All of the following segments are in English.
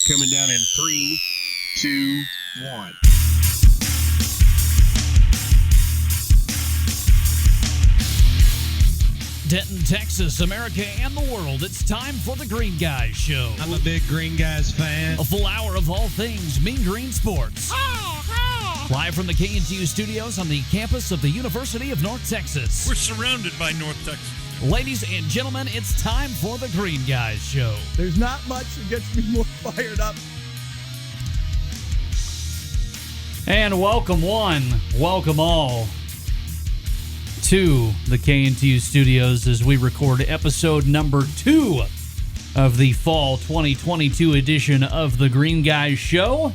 coming down in 3, 2, 1. Denton, Texas, America, and the world. It's time for the Green Guys Show. I'm a big Green Guys fan. A full hour of all things Mean Green Sports. Live from the KNTU studios on the campus of the University of North Texas. We're surrounded by North Texas. Ladies and gentlemen, it's time for the Green Guys Show. There's not much that gets me more fired up. And welcome one, welcome all to the KNTU studios as we record episode number 2 of the fall 2022 edition of the Green Guys Show.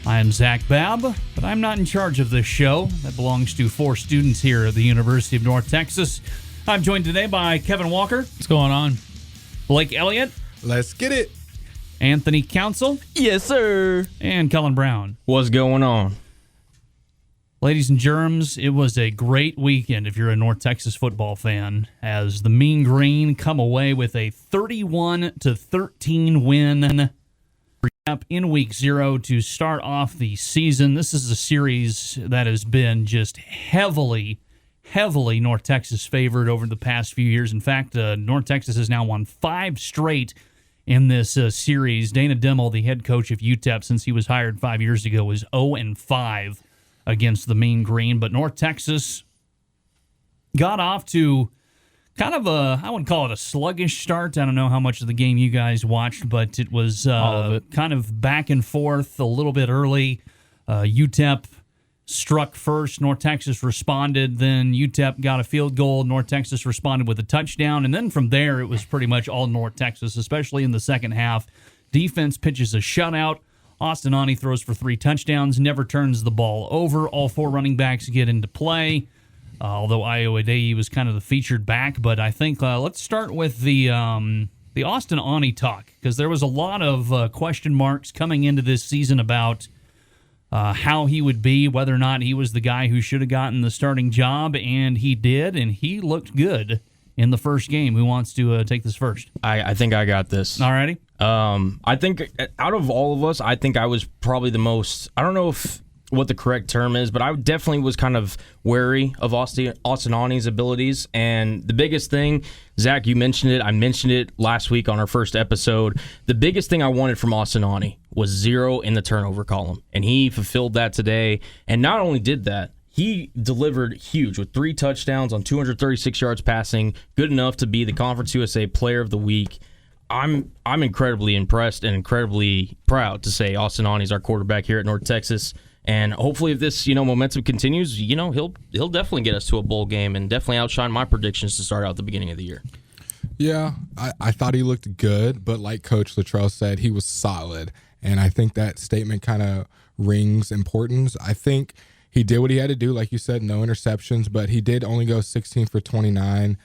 I am Zach Babb, but I'm not in charge of this show. That belongs to 4 students here at the University of North Texas. I'm joined today by Kevin Walker. What's going on? Blake Elliott. Let's get it. Anthony Council. Yes, sir. And Cullen Brown. What's going on? Ladies and germs, it was a great weekend if you're a North Texas football fan, as the Mean Green come away with a 31-13 win up in week 0 to start off the season. This is a series that has been just heavily North Texas favored over the past few years. In fact, North Texas has now won 5 straight in this series. Dana Dimmel, the head coach of UTEP since he was hired 5 years ago, was 0-5 against the Mean Green. But North Texas got off to kind of I wouldn't call it a sluggish start. I don't know how much of the game you guys watched, but it was kind of back and forth a little bit early. UTEP struck first. North Texas responded. Then UTEP got a field goal. North Texas responded with a touchdown. And then from there, it was pretty much all North Texas, especially in the second half. Defense pitches a shutout. Austin Ani throws for 3 touchdowns, never turns the ball over. All 4 running backs get into play, although Iowa Day was kind of the featured back. But I think let's start with the Austin Ani talk, because there was a lot of question marks coming into this season about how he would be, whether or not he was the guy who should have gotten the starting job, and he did, and he looked good in the first game. Who wants to take this first? I think I got this. All righty. I think out of all of us, I think I was probably the most, I don't know what the correct term is, but I definitely was kind of wary of Austin Ani's abilities. And the biggest thing, Zach, you mentioned it, I mentioned it last week on our first episode, the biggest thing I wanted from Austin Ani was 0 in the turnover column. And he fulfilled that today. And not only did that, he delivered huge with 3 touchdowns on 236 yards passing, good enough to be the Conference USA Player of the Week. I'm incredibly impressed and incredibly proud to say Austin Ani's our quarterback here at North Texas. And hopefully if this, momentum continues, he'll definitely get us to a bowl game and definitely outshine my predictions to start out the beginning of the year. Yeah, I thought he looked good, but like Coach Luttrell said, he was solid. And I think that statement kind of rings importance. I think he did what he had to do, like you said, no interceptions, but he did only go 16 for 29.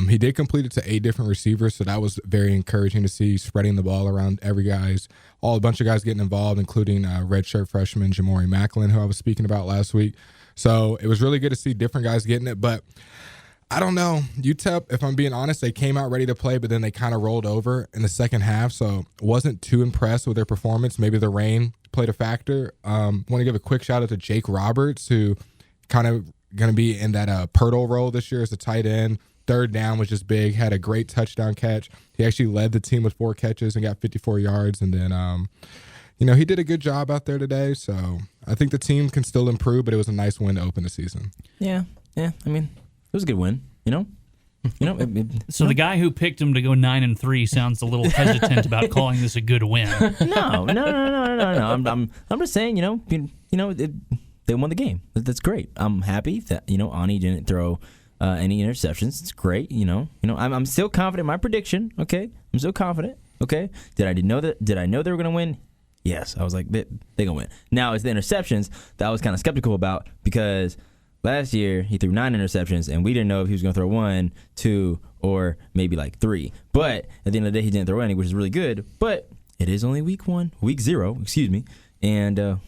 He did complete it to 8 different receivers, so that was very encouraging to see, spreading the ball around a bunch of guys getting involved, including redshirt freshman Jamori Macklin, who I was speaking about last week. So it was really good to see different guys getting it, but I don't know. UTEP, if I'm being honest, they came out ready to play, but then they kind of rolled over in the second half, so wasn't too impressed with their performance. Maybe the rain played a factor. Want to give a quick shout-out to Jake Roberts, who kind of going to be in that Pirtle role this year as a tight end. Third down was just big, had a great touchdown catch. He actually led the team with 4 catches and got 54 yards. And then, he did a good job out there today. So I think the team can still improve, but it was a nice win to open the season. Yeah. I mean, it was a good win, So the guy who picked him to go 9-3 sounds a little hesitant about calling this a good win. No. I'm just saying, they won the game. That's great. I'm happy that Ani didn't throw any interceptions. It's great. I'm still confident in my prediction. Okay, I'm still confident. Okay, did I know they were gonna win? Yes, I was like they gonna win. Now it's the interceptions that I was kind of skeptical about, because last year he threw 9 interceptions and we didn't know if he was gonna throw 1, 2, or maybe like 3. But at the end of the day, he didn't throw any, which is really good. But it is only week 0, excuse me, and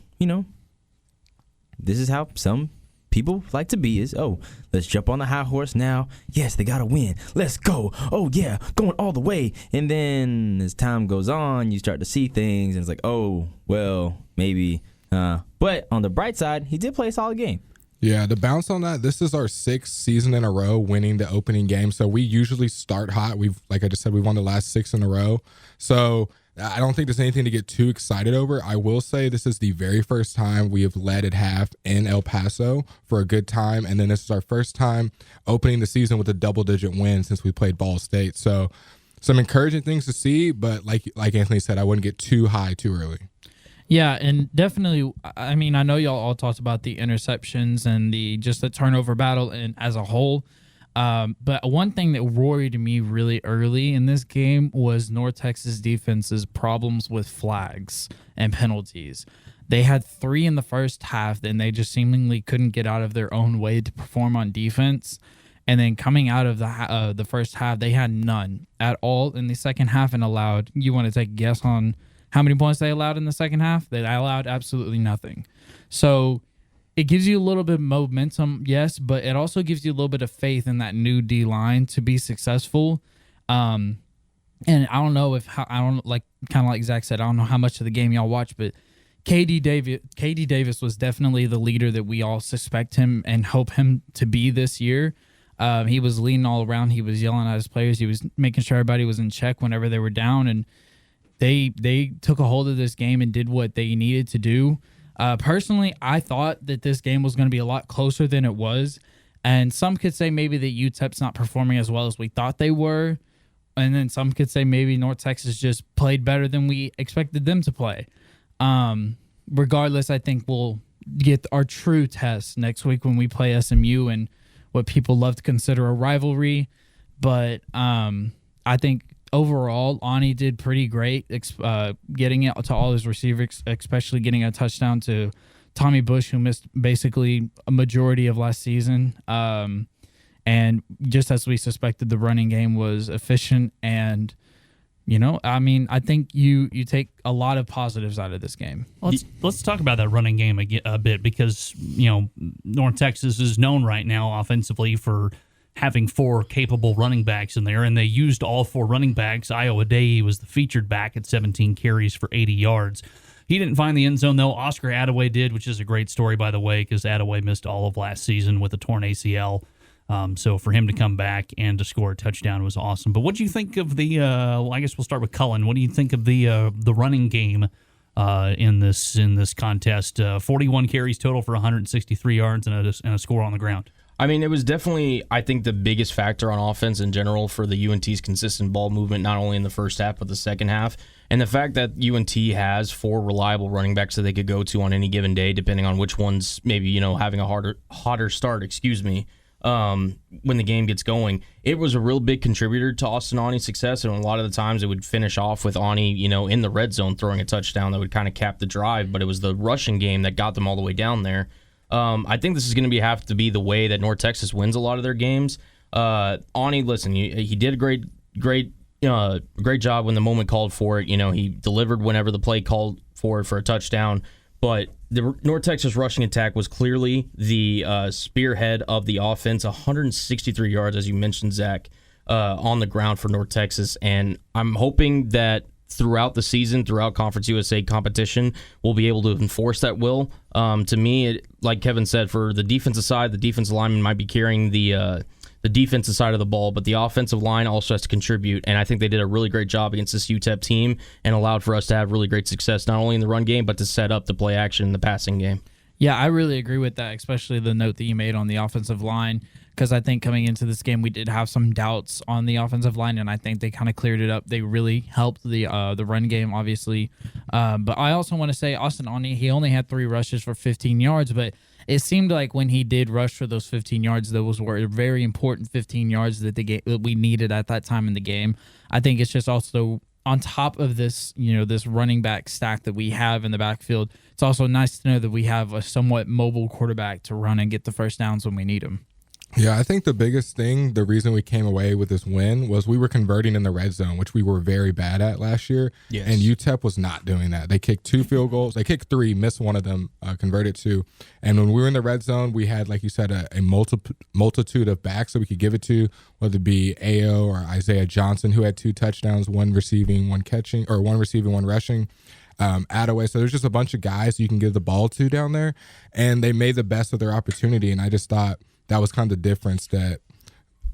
this is how some people like to be is, oh, let's jump on the high horse now. Yes, they got to win. Let's go. Oh, yeah, going all the way. And then as time goes on, you start to see things, and it's like, oh, well, maybe. But on the bright side, he did play a solid game. Yeah, to bounce on that, this is our 6th season in a row winning the opening game. So we usually start hot. Like I just said, we won the last 6 in a row. So I don't think there's anything to get too excited over. I will say this is the very first time we have led at half in El Paso for a good time. And then this is our first time opening the season with a double-digit win since we played Ball State. So some encouraging things to see, but like Anthony said, I wouldn't get too high too early. Yeah, and definitely, I mean, I know y'all all talked about the interceptions and the turnover battle and as a whole, but one thing that worried me really early in this game was North Texas defense's problems with flags and penalties. They had 3 in the first half, and they just seemingly couldn't get out of their own way to perform on defense. And then coming out of the first half, they had none at all in the second half and allowed, you want to take a guess on how many points they allowed in the second half? They allowed absolutely nothing. So it gives you a little bit of momentum, yes, but it also gives you a little bit of faith in that new D-line to be successful. And I don't know kind of like Zach said, I don't know how much of the game y'all watch, but KD Davis was definitely the leader that we all suspect him and hope him to be this year. He was leading all around. He was yelling at his players. He was making sure everybody was in check whenever they were down, and They took a hold of this game and did what they needed to do. Personally, I thought that this game was going to be a lot closer than it was. And some could say maybe that UTEP's not performing as well as we thought they were. And then some could say maybe North Texas just played better than we expected them to play. Regardless, I think we'll get our true test next week when we play SMU and what people love to consider a rivalry. But I think overall, Ani did pretty great getting it to all his receivers, especially getting a touchdown to Tommy Bush, who missed basically a majority of last season. And just as we suspected, the running game was efficient. And, I think you take a lot of positives out of this game. Let's talk about that running game a bit because, North Texas is known right now offensively for having 4 capable running backs in there, and they used all 4 running backs. Iowa Day was the featured back at 17 carries for 80 yards. He didn't find the end zone, though. Oscar Attaway did, which is a great story, by the way, because Attaway missed all of last season with a torn ACL. So for him to come back and to score a touchdown was awesome. But what do you think of the I guess we'll start with Cullen. What do you think of the running game in this contest? 41 carries total for 163 yards and a score on the ground. I mean, it was definitely, I think, the biggest factor on offense in general for the UNT's consistent ball movement, not only in the first half, but the second half. And the fact that UNT has 4 reliable running backs that they could go to on any given day, depending on which one's maybe, having a hotter start, when the game gets going. It was a real big contributor to Austin Ani's success, and a lot of the times it would finish off with Ani, in the red zone throwing a touchdown that would kind of cap the drive, but it was the rushing game that got them all the way down there. I think this is going to have to be the way that North Texas wins a lot of their games. Ani, listen, he did a great job when the moment called for it. He delivered whenever the play called for it for a touchdown. But the North Texas rushing attack was clearly the spearhead of the offense. 163 yards, as you mentioned, Zach, on the ground for North Texas. And I'm hoping that throughout the season, throughout Conference USA competition, we'll be able to enforce that will. To me, like Kevin said, for the defensive side, the defensive lineman might be carrying the defensive side of the ball, but the offensive line also has to contribute, and I think they did a really great job against this UTEP team and allowed for us to have really great success, not only in the run game, but to set up the play action in the passing game. Yeah, I really agree with that, especially the note that you made on the offensive line, because I think coming into this game, we did have some doubts on the offensive line, and I think they kind of cleared it up. They really helped the run game, obviously. But I also want to say Austin Ani, he only had 3 rushes for 15 yards, but it seemed like when he did rush for those 15 yards, those were very important 15 yards that we needed at that time in the game. I think it's just also on top of this, this running back stack that we have in the backfield, it's also nice to know that we have a somewhat mobile quarterback to run and get the first downs when we need them. Yeah, I think the biggest thing, the reason we came away with this win was we were converting in the red zone, which we were very bad at last year. Yes. And UTEP was not doing that. They kicked 2 field goals. They kicked 3, missed one of them, converted 2. And when we were in the red zone, we had, like you said, a multitude of backs that we could give it to, whether it be Ayo or Isaiah Johnson, who had 2 touchdowns, 1 receiving, 1 catching, or 1 receiving, 1 rushing. Attaway. So there's just a bunch of guys you can give the ball to down there. And they made the best of their opportunity. And I just thought that was kind of the difference that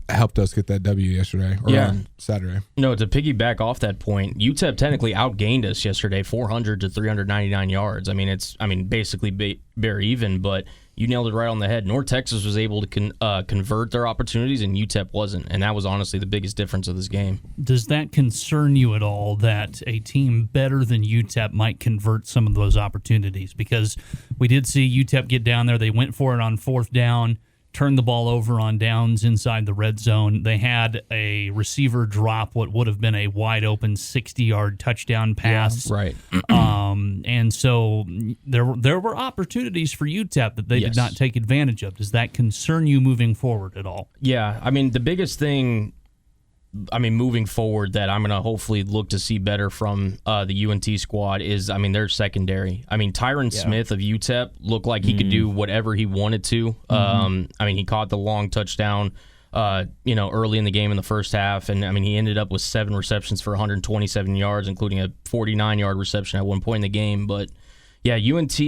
helped us get that W yesterday or on Saturday. No, to piggyback off that point, UTEP technically outgained us yesterday, 400 to 399 yards. I mean, basically very even, but you nailed it right on the head. North Texas was able to convert their opportunities, and UTEP wasn't, and that was honestly the biggest difference of this game. Does that concern you at all that a team better than UTEP might convert some of those opportunities? Because we did see UTEP get down there. They went for it on 4th down, turned the ball over on downs inside the red zone. They had a receiver drop what would have been a wide open 60-yard touchdown pass. Yeah, right. And so there were opportunities for UTEP that they did not take advantage of. Does that concern you moving forward at all? Yeah, I mean, the biggest thing, moving forward that I'm going to hopefully look to see better from the UNT squad is, their secondary. Tyron Smith of UTEP looked like he could do whatever he wanted to. He caught the long touchdown, early in the game in the first half, and he ended up with 7 receptions for 127 yards, including a 49-yard reception at one point in the game. But yeah, UNT,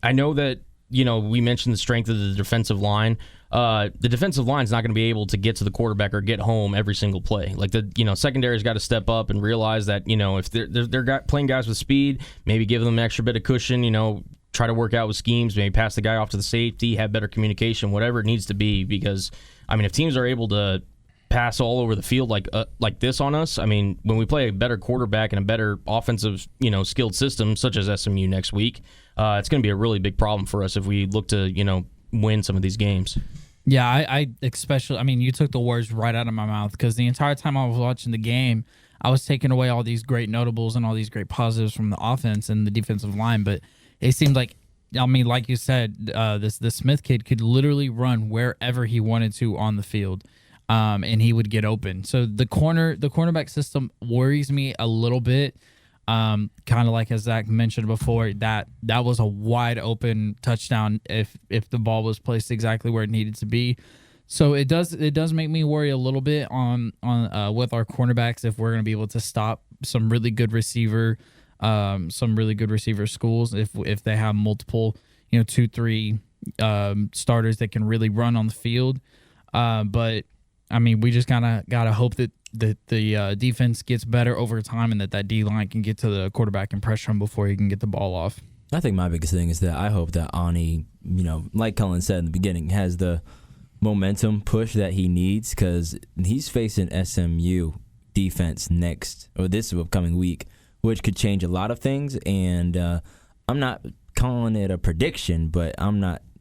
I know that we mentioned the strength of the defensive line. The defensive line's not going to be able to get to the quarterback or get home every single play. Like secondary's got to step up and realize that if they're playing guys with speed, maybe give them an extra bit of cushion. Try to work out with schemes, maybe pass the guy off to the safety, have better communication, whatever it needs to be. Because if teams are able to pass all over the field like this on us, when we play a better quarterback and a better offensive skilled system such as SMU next week, it's going to be a really big problem for us if we look to win some of these games. Yeah, I especially, you took the words right out of my mouth, because the entire time I was watching the game, I was taking away all these great notables and all these great positives from the offense and the defensive line, but it seemed like, like you said, this Smith kid could literally run wherever he wanted to on the field, and he would get open. So the cornerback system worries me a little bit. Kind of like as Zach mentioned before, that was a wide open touchdown if the ball was placed exactly where it needed to be. So it does make me worry a little bit on with our cornerbacks if we're going to be able to stop some really good receiver schools if they have multiple 2-3 starters that can really run on the field. But we just gotta hope that the defense gets better over time and that D-line can get to the quarterback and pressure him before he can get the ball off. I think my biggest thing is that I hope that Ani, like Cullen said in the beginning, has the momentum push that he needs, because he's facing SMU defense this upcoming week, which could change a lot of things. And I'm not calling it a prediction, but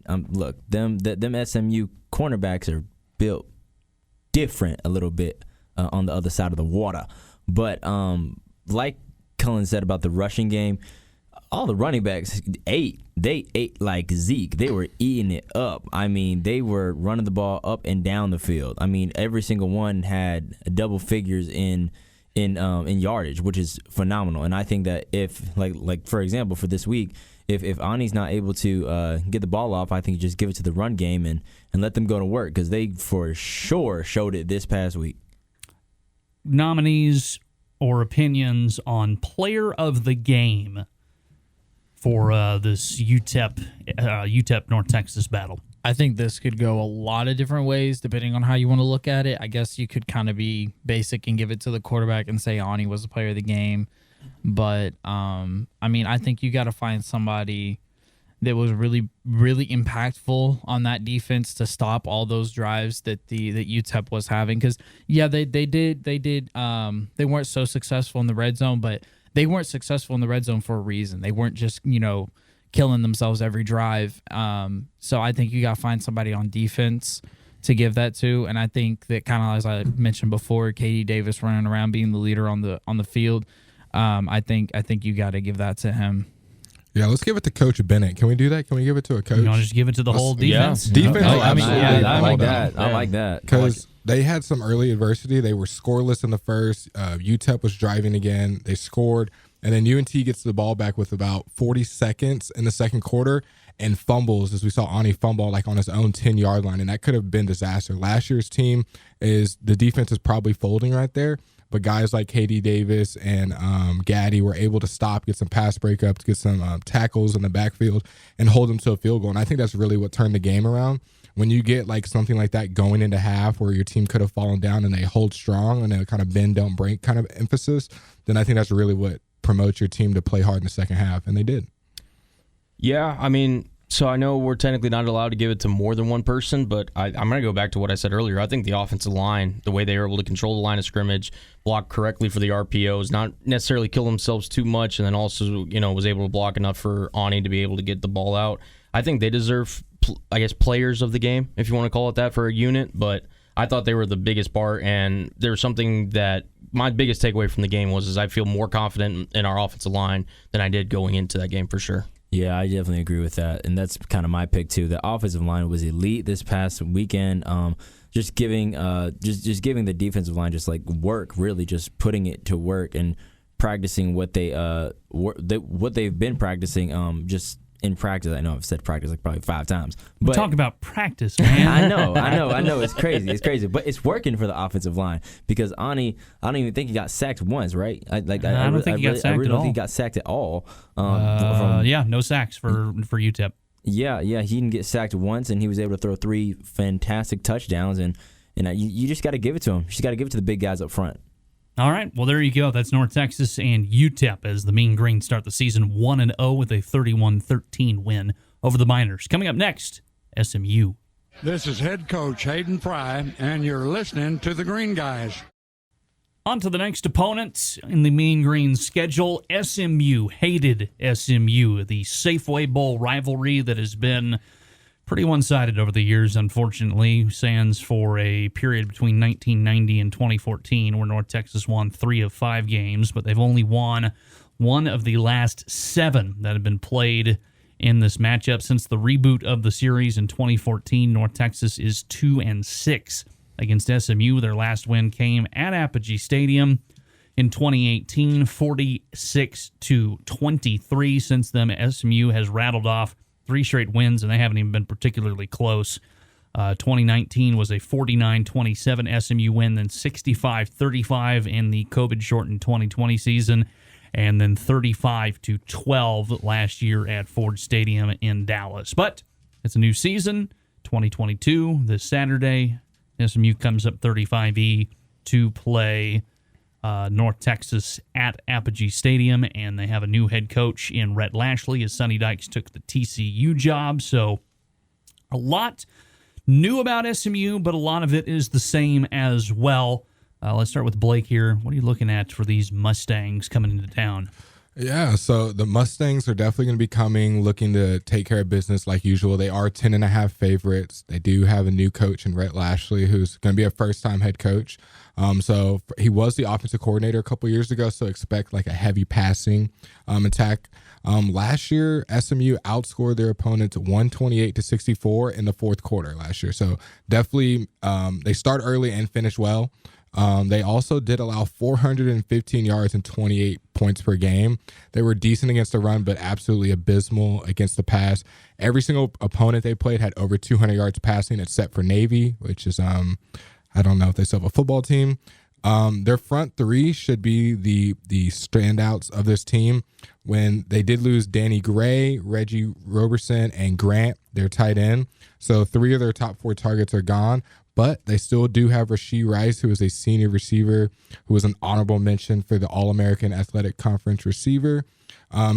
look, them SMU cornerbacks are built different a little bit on the other side of the water. But like Cullen said about the rushing game, all the running backs ate like Zeke. They were eating it up. They were running the ball up and down the field. Every single one had double figures in yardage, which is phenomenal. And I think that if like for example for this week, if Ani's not able to get the ball off, I think you just give it to the run game and let them go to work, because they for sure showed it this past week. Nominees or opinions on player of the game for this UTEP North Texas battle? I think this could go a lot of different ways depending on how you want to look at it. I guess you could kind of be basic and give it to the quarterback and say Ani was the player of the game. But, I think you got to find somebody that was really, really impactful on that defense to stop all those drives that UTEP was having. Because, they weren't so successful in the red zone, but they weren't successful in the red zone for a reason. They weren't just, killing themselves every drive. So I think you got to find somebody on defense to give that to. And I think that, kind of as I mentioned before, Katie Davis running around being the leader on the field, I think you got to give that to him. Yeah, let's give it to Coach Bennett. Can we do that? Can we give it to a coach? You want to just give it to the whole defense? Defense. Oh, I mean, absolutely. I like balled that. out. I like that. Because they had some early adversity. They were scoreless in the first. UTEP was driving again. They scored. And then UNT gets the ball back with about 40 seconds in the second quarter and fumbles, as we saw Ani fumble like on his own 10-yard line. And that could have been disaster. Last year's team the defense is probably folding right there. But guys like KD Davis and Gaddy were able to stop, get some pass breakups, get some tackles in the backfield, and hold them to a field goal. And I think that's really what turned the game around. When you get like something like that going into half where your team could have fallen down and they hold strong and they kind of bend, don't break kind of emphasis, then I think that's really what promotes your team to play hard in the second half. And they did. Yeah, I mean, so I know we're technically not allowed to give it to more than one person, but I'm going to go back to what I said earlier. I think the offensive line, the way they were able to control the line of scrimmage, block correctly for the RPOs, not necessarily kill themselves too much, and then also, was able to block enough for Ani to be able to get the ball out. I think they deserve, players of the game, if you want to call it that, for a unit, but I thought they were the biggest part, and there was something that my biggest takeaway from the game was I feel more confident in our offensive line than I did going into that game for sure. Yeah, I definitely agree with that, and that's kind of my pick too. The offensive line was elite this past weekend. Just giving the defensive line just like work, really just putting it to work and practicing what they've been practicing. Just in practice, I know I've said practice like probably 5 times. But Talk about practice, man. I know. It's crazy. But it's working for the offensive line because Ani, I don't even think he got sacked once, right? I don't think he got sacked at all. I really don't think he got sacked at all. No sacks for UTEP. Yeah, he didn't get sacked once, and he was able to throw 3 fantastic touchdowns, and you just got to give it to him. You just got to give it to the big guys up front. All right, well, there you go. That's North Texas and UTEP as the Mean Green start the season 1-0 with a 31-13 win over the Miners. Coming up next, SMU. This is head coach Hayden Fry, and you're listening to the Green Guys. On to the next opponent in the Mean Green schedule, SMU. Hated SMU, the Safeway Bowl rivalry that has been pretty one-sided over the years, unfortunately. Sans for a period between 1990 and 2014 where North Texas won 3 of 5 games, but they've only won 1 of the last 7 that have been played in this matchup. Since the reboot of the series in 2014, North Texas is 2-6 against SMU. Their last win came at Apogee Stadium in 2018, 46-23. Since then, SMU has rattled off 3 straight wins, and they haven't even been particularly close. 2019 was a 49-27 SMU win, then 65-35 in the COVID-shortened 2020 season, and then 35-12 last year at Ford Stadium in Dallas. But it's a new season, 2022. This Saturday, SMU comes up 35E to play North Texas at Apogee Stadium, and they have a new head coach in Rhett Lashley as Sonny Dykes took the TCU job. So a lot new about SMU, but a lot of it is the same as well. Let's start with Blake here. What are you looking at for these Mustangs coming into town? Yeah, so the Mustangs are definitely going to be coming, looking to take care of business like usual. They are 10.5 favorites. They do have a new coach in Rhett Lashley, who's going to be a first-time head coach. So he was the offensive coordinator a couple years ago, so expect like a heavy passing attack. Last year, SMU outscored their opponents 128-64 in the fourth quarter last year. So definitely they start early and finish well. They also did allow 415 yards and 28 points per game. They were decent against the run, but absolutely abysmal against the pass. Every single opponent they played had over 200 yards passing, except for Navy, which is, I don't know if they still have a football team. Their front 3 should be the standouts of this team. When they did lose Danny Gray, Reggie Roberson, and Grant, their tight end. So 3 of their top 4 targets are gone. But they still do have Rasheed Rice, who is a senior receiver, who was an honorable mention for the All-American Athletic Conference receiver.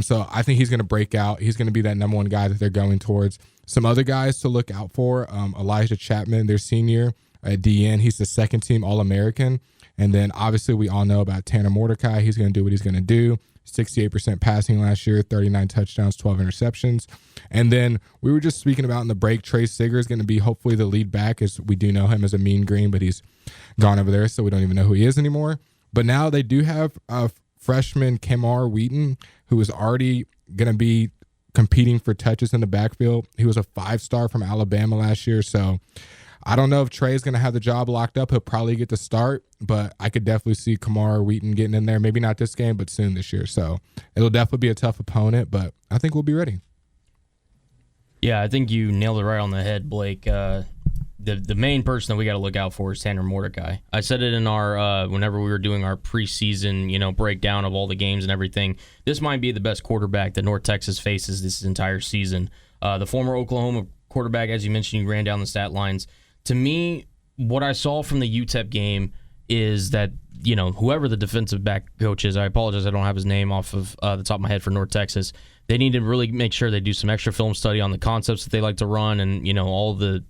So I think he's going to break out. He's going to be that number 1 guy that they're going towards. Some other guys to look out for, Elijah Chapman, their senior at DN. He's the second-team All-American. And then obviously we all know about Tanner Mordecai. He's going to do what he's going to do. 68% passing last year, 39 touchdowns, 12 interceptions. And then we were just speaking about in the break, Trey Sigger is going to be hopefully the lead back, as we do know him as a Mean Green, but he's gone over there, so we don't even know who he is anymore. But now they do have freshman Kamar Wheaton, who is already going to be competing for touches in the backfield. He was a 5-star from Alabama last year, so I don't know if Trey's going to have the job locked up. He'll probably get the start, but I could definitely see Kamar Wheaton getting in there. Maybe not this game, but soon this year. So it'll definitely be a tough opponent, but I think we'll be ready. Yeah, I think you nailed it right on the head, Blake. The main person that we got to look out for is Tanner Mordecai. I said it in our whenever we were doing our preseason, breakdown of all the games and everything. This might be the best quarterback that North Texas faces this entire season. The former Oklahoma quarterback, as you mentioned, you ran down the stat lines. To me, what I saw from the UTEP game is that, whoever the defensive back coach is, I apologize, I don't have his name off of the top of my head for North Texas. They need to really make sure they do some extra film study on the concepts that they like to run and, all the,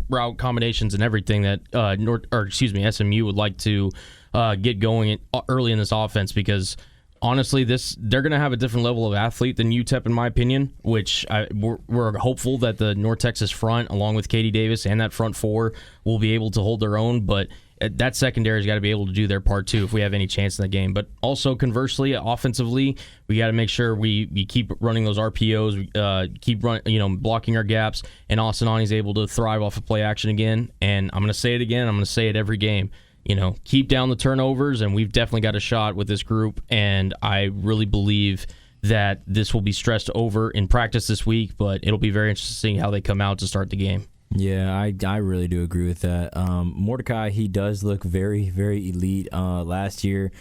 route combinations and everything that SMU would like to get going early in this offense, because honestly, they're going to have a different level of athlete than UTEP, in my opinion, which we're hopeful that the North Texas front, along with Katie Davis and that front four, will be able to hold their own. But that secondary's got to be able to do their part too if we have any chance in the game. But also conversely, offensively, we got to make sure we keep running those RPOs, keep blocking our gaps, and Austinani's able to thrive off of play action again. And I'm going to say it again. I'm going to say it every game. Keep down the turnovers, and we've definitely got a shot with this group. And I really believe that this will be stressed over in practice this week, but it'll be very interesting how they come out to start the game. Yeah, I really do agree with that. Mordecai, he does look very, very elite. Last year,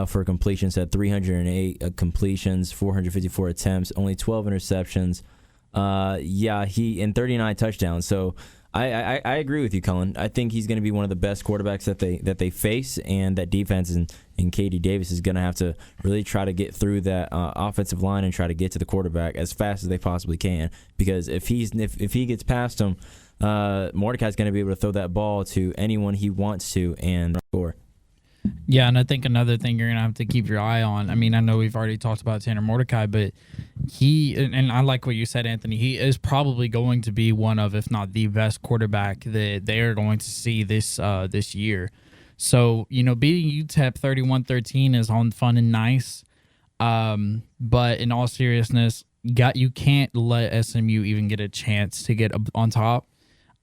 for completions, had 308 completions, 454 attempts, only 12 interceptions. He in 39 touchdowns. So I agree with you, Cullen. I think he's going to be one of the best quarterbacks that they face, and that defense and Katie Davis is going to have to really try to get through that offensive line and try to get to the quarterback as fast as they possibly can. Because if he gets past him, Mordecai's going to be able to throw that ball to anyone he wants to and score. Yeah, and I think another thing you're going to have to keep your eye on, I mean, I know we've already talked about Tanner Mordecai, but and I like what you said, Anthony, he is probably going to be one of, if not the best quarterback that they are going to see this year. So, beating UTEP 31-13 is on fun and nice, but in all seriousness, you can't let SMU even get a chance to get on top,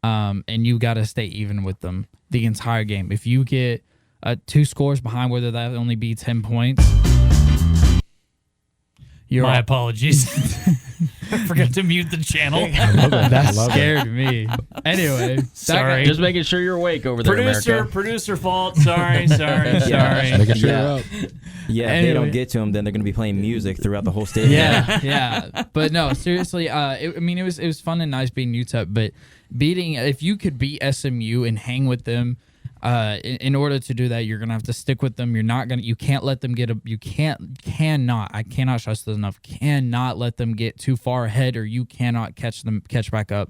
and you got to stay even with them the entire game. If you get 2 scores behind, whether that only be 10 points. My apologies. I forgot to mute the channel. That scared me. Anyway, sorry. Just making sure you're awake over there, America. Producer fault. Sorry. Making sure you're up. Yeah, Anyway. if they don't get to him, then they're going to be playing music throughout the whole stadium. Yeah. But no, seriously, it was fun and nice beating UTEP, but if you could beat SMU and hang with them, in order to do that, you're gonna have to stick with them. You can't let them I cannot stress this enough. Cannot let them get too far ahead, or you cannot catch back up.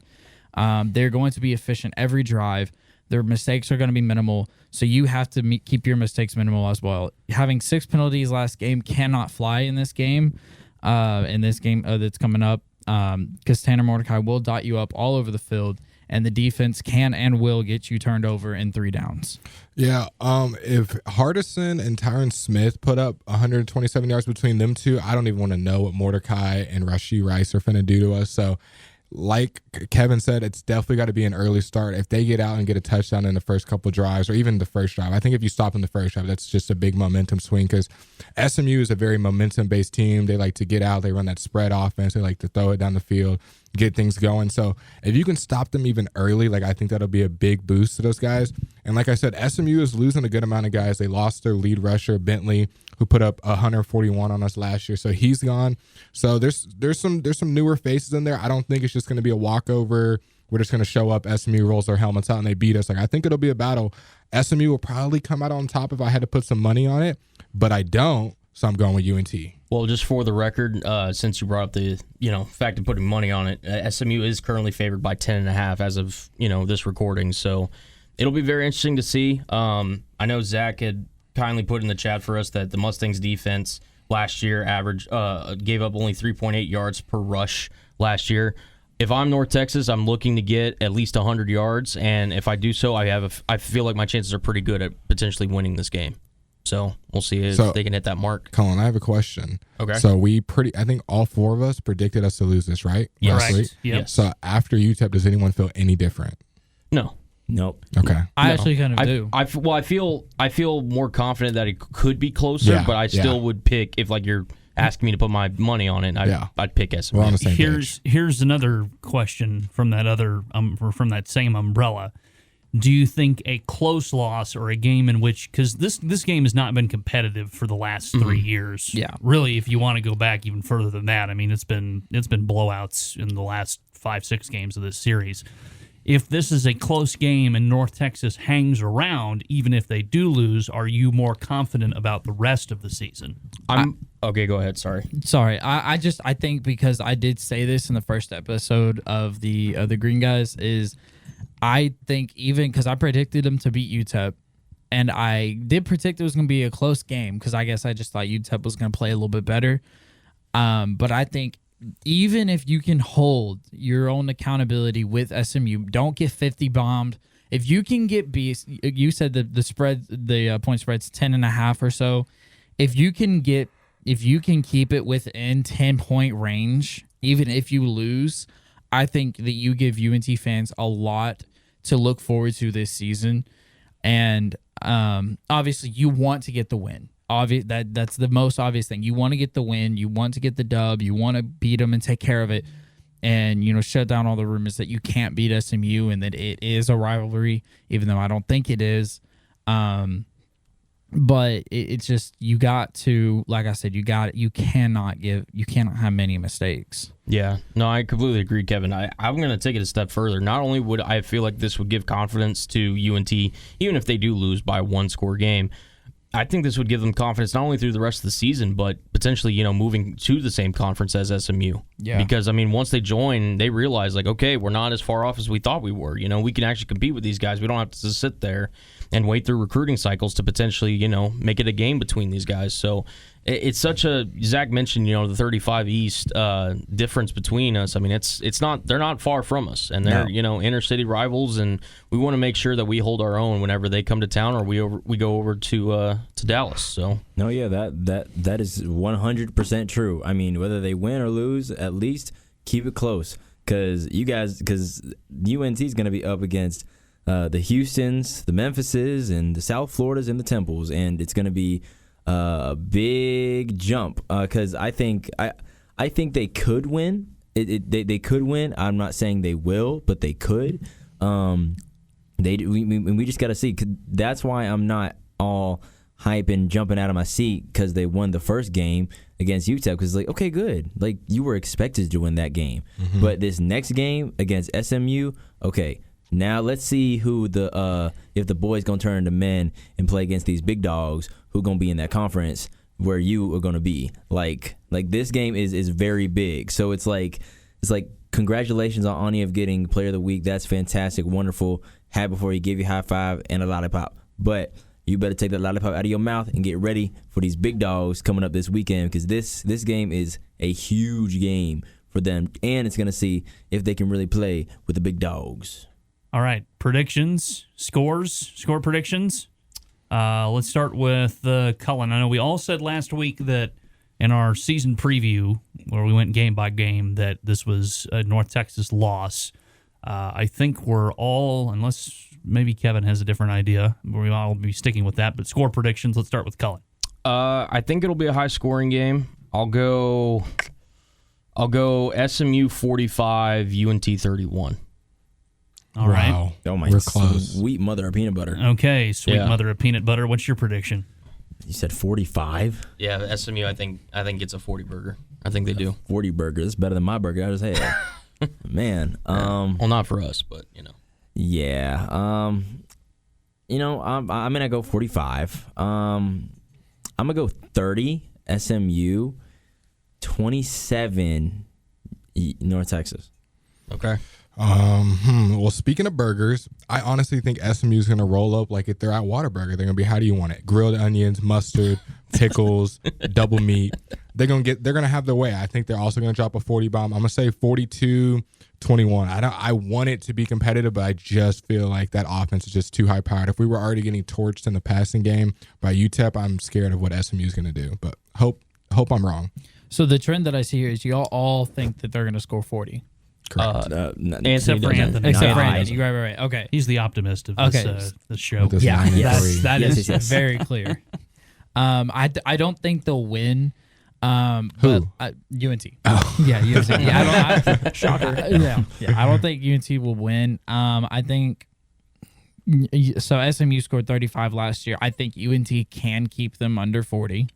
They're going to be efficient every drive. Their mistakes are going to be minimal, so you have to keep your mistakes minimal as well. Having 6 penalties last game cannot fly in this game. That's coming up, because Tanner Mordecai will dot you up all over the field. And the defense can and will get you turned over in 3 downs. Yeah. If Hardison and Tyron Smith put up 127 yards between them two, I don't even want to know what Mordecai and Rashee Rice are finna do to us. So, like Kevin said, it's definitely got to be an early start. If they get out and get a touchdown in the first couple drives, or even the first drive, I think if you stop in the first drive, that's just a big momentum swing, because SMU is a very momentum-based team. They like to get out. They run that spread offense. They like to throw it down the field, get things going. So if you can stop them even early, I think that'll be a big boost to those guys. And like I said, SMU is losing a good amount of guys. They lost their lead rusher, Bentley, who put up 141 on us last year. So he's gone. So there's some newer faces in there. I don't think it's just going to be a walkover. We're just going to show up, SMU rolls their helmets out, and they beat us. I think it'll be a battle. SMU will probably come out on top if I had to put some money on it, but I don't, so I'm going with UNT. Well, just for the record, since you brought up the fact of putting money on it, SMU is currently favored by 10.5 as of this recording. So it'll be very interesting to see. I know Zach had kindly put in the chat for us that the Mustangs defense last year gave up only 3.8 yards per rush last year. If I'm North Texas, I'm looking to get at least 100 yards, and if I do so, I feel like my chances are pretty good at potentially winning this game. So we'll see if they can hit that mark. Colin, I have a question. Okay. So I think all four of us predicted us to lose this, right? Yes. Last week? Yep. So after UTEP, does anyone feel any different? No. Nope. Okay. I actually kind of do. I feel more confident that it could be closer, Yeah, but I still would pick, if like you're asking me to put my money on it, I'd pick SMU. We're on the same page. Here's another question from from that same umbrella. Do you think a close loss or a game in which, because this game has not been competitive for the last 3 years. Yeah. Really, if you want to go back even further than that, I mean, it's been blowouts in the last 5-6 games of this series. If this is a close game and North Texas hangs around, even if they do lose, are you more confident about the rest of the season? Okay, go ahead. Sorry. I think, because I did say this in the first episode of the Green Guys, is I think, even because I predicted them to beat UTEP, and I did predict it was going to be a close game, because I guess I just thought UTEP was going to play a little bit better. But I think even if you can hold your own accountability with SMU, don't get 50 bombed. If you can get beat, you said the point spread's 10.5 or so. If you can keep it within 10-point range, even if you lose, I think that you give UNT fans a lot to look forward to this season. And obviously, you want to get the win. That's the most obvious thing. You want to get the win. You want to get the dub. You want to beat them and take care of it, and shut down all the rumors that you can't beat SMU and that it is a rivalry, even though I don't think it is. But it's just, you got to, like I said, you cannot have many mistakes. Yeah, no, I completely agree, Kevin. I'm going to take it a step further. Not only would I feel like this would give confidence to UNT, even if they do lose by a one-score game, I think this would give them confidence not only through the rest of the season, but potentially, moving to the same conference as SMU. Yeah. Because, once they join, they realize, like, okay, we're not as far off as we thought we were. We can actually compete with these guys. We don't have to sit there and wait through recruiting cycles to potentially, make it a game between these guys. So it's such a, Zach mentioned, the 35 East difference between us. It's not, they're not far from us, and they're, inner city rivals, and we want to make sure that we hold our own whenever they come to town, or we go over to Dallas. So no, yeah, that is 100% true. Whether they win or lose, at least keep it close, because UNC is going to be up against the Houstons, the Memphises, and the South Floridas and the Temples, and it's going to be a big jump, because I think they could win. They could win. I'm not saying they will, but they could. We just got to see. That's why I'm not all hype and jumping out of my seat because they won the first game against UTEP, because okay, good, like you were expected to win that game. Mm-hmm. But this next game against SMU, okay, now let's see who if the boys gonna turn into men and play against these big dogs who gonna be in that conference where you are gonna be. Like this game is very big, so it's like congratulations on Ani of getting Player of the Week. That's fantastic, wonderful. Had before he gave you a high five and a lollipop, but you better take that lollipop out of your mouth and get ready for these big dogs coming up this weekend, because this game is a huge game for them, and it's going to see if they can really play with the big dogs. All right, predictions, score predictions. Let's start with Cullen. I know we all said last week that in our season preview, where we went game by game, that this was a North Texas loss. I think we're all, unless maybe Kevin has a different idea, we all be sticking with that. But score predictions, let's start with Cullen. I think it'll be a high-scoring game. I'll go SMU 45, UNT 31. All right. Wow. Oh my, we're close. Sweet mother of peanut butter. Okay, sweet mother of peanut butter. What's your prediction? You said 45? Yeah, SMU. I think it's a 40 burger. I think they do 40 burger. That's better than my burger I just had. Man, well, not for us, but yeah. I'm gonna go 45. I'm gonna go 30 SMU, 27 North Texas. Okay. Well, speaking of burgers, I honestly think SMU is going to roll up like if they're at Whataburger. They're going to be, how do you want it? Grilled onions, mustard, pickles, double meat. they're gonna have their way. I think they're also gonna drop a 40 bomb. I'm gonna say 42-21. I want it to be competitive, but I just feel like that offense is just too high powered. If we were already getting torched in the passing game by UTEP, I'm scared of what SMU is gonna do. But hope I'm wrong. So the trend that I see here is y'all all think that they're going to score 40. Correct. Except for Anthony. Except for Anthony. Right. Okay. He's the optimist of this show. This Yeah, 93. that is Yes. very clear. I don't think they'll win. Who? But, UNT. Oh. Yeah, UNT. Yeah, shocker. Yeah, I don't think UNT will win. I think so. SMU scored 35 last year. I think UNT can keep them under 40.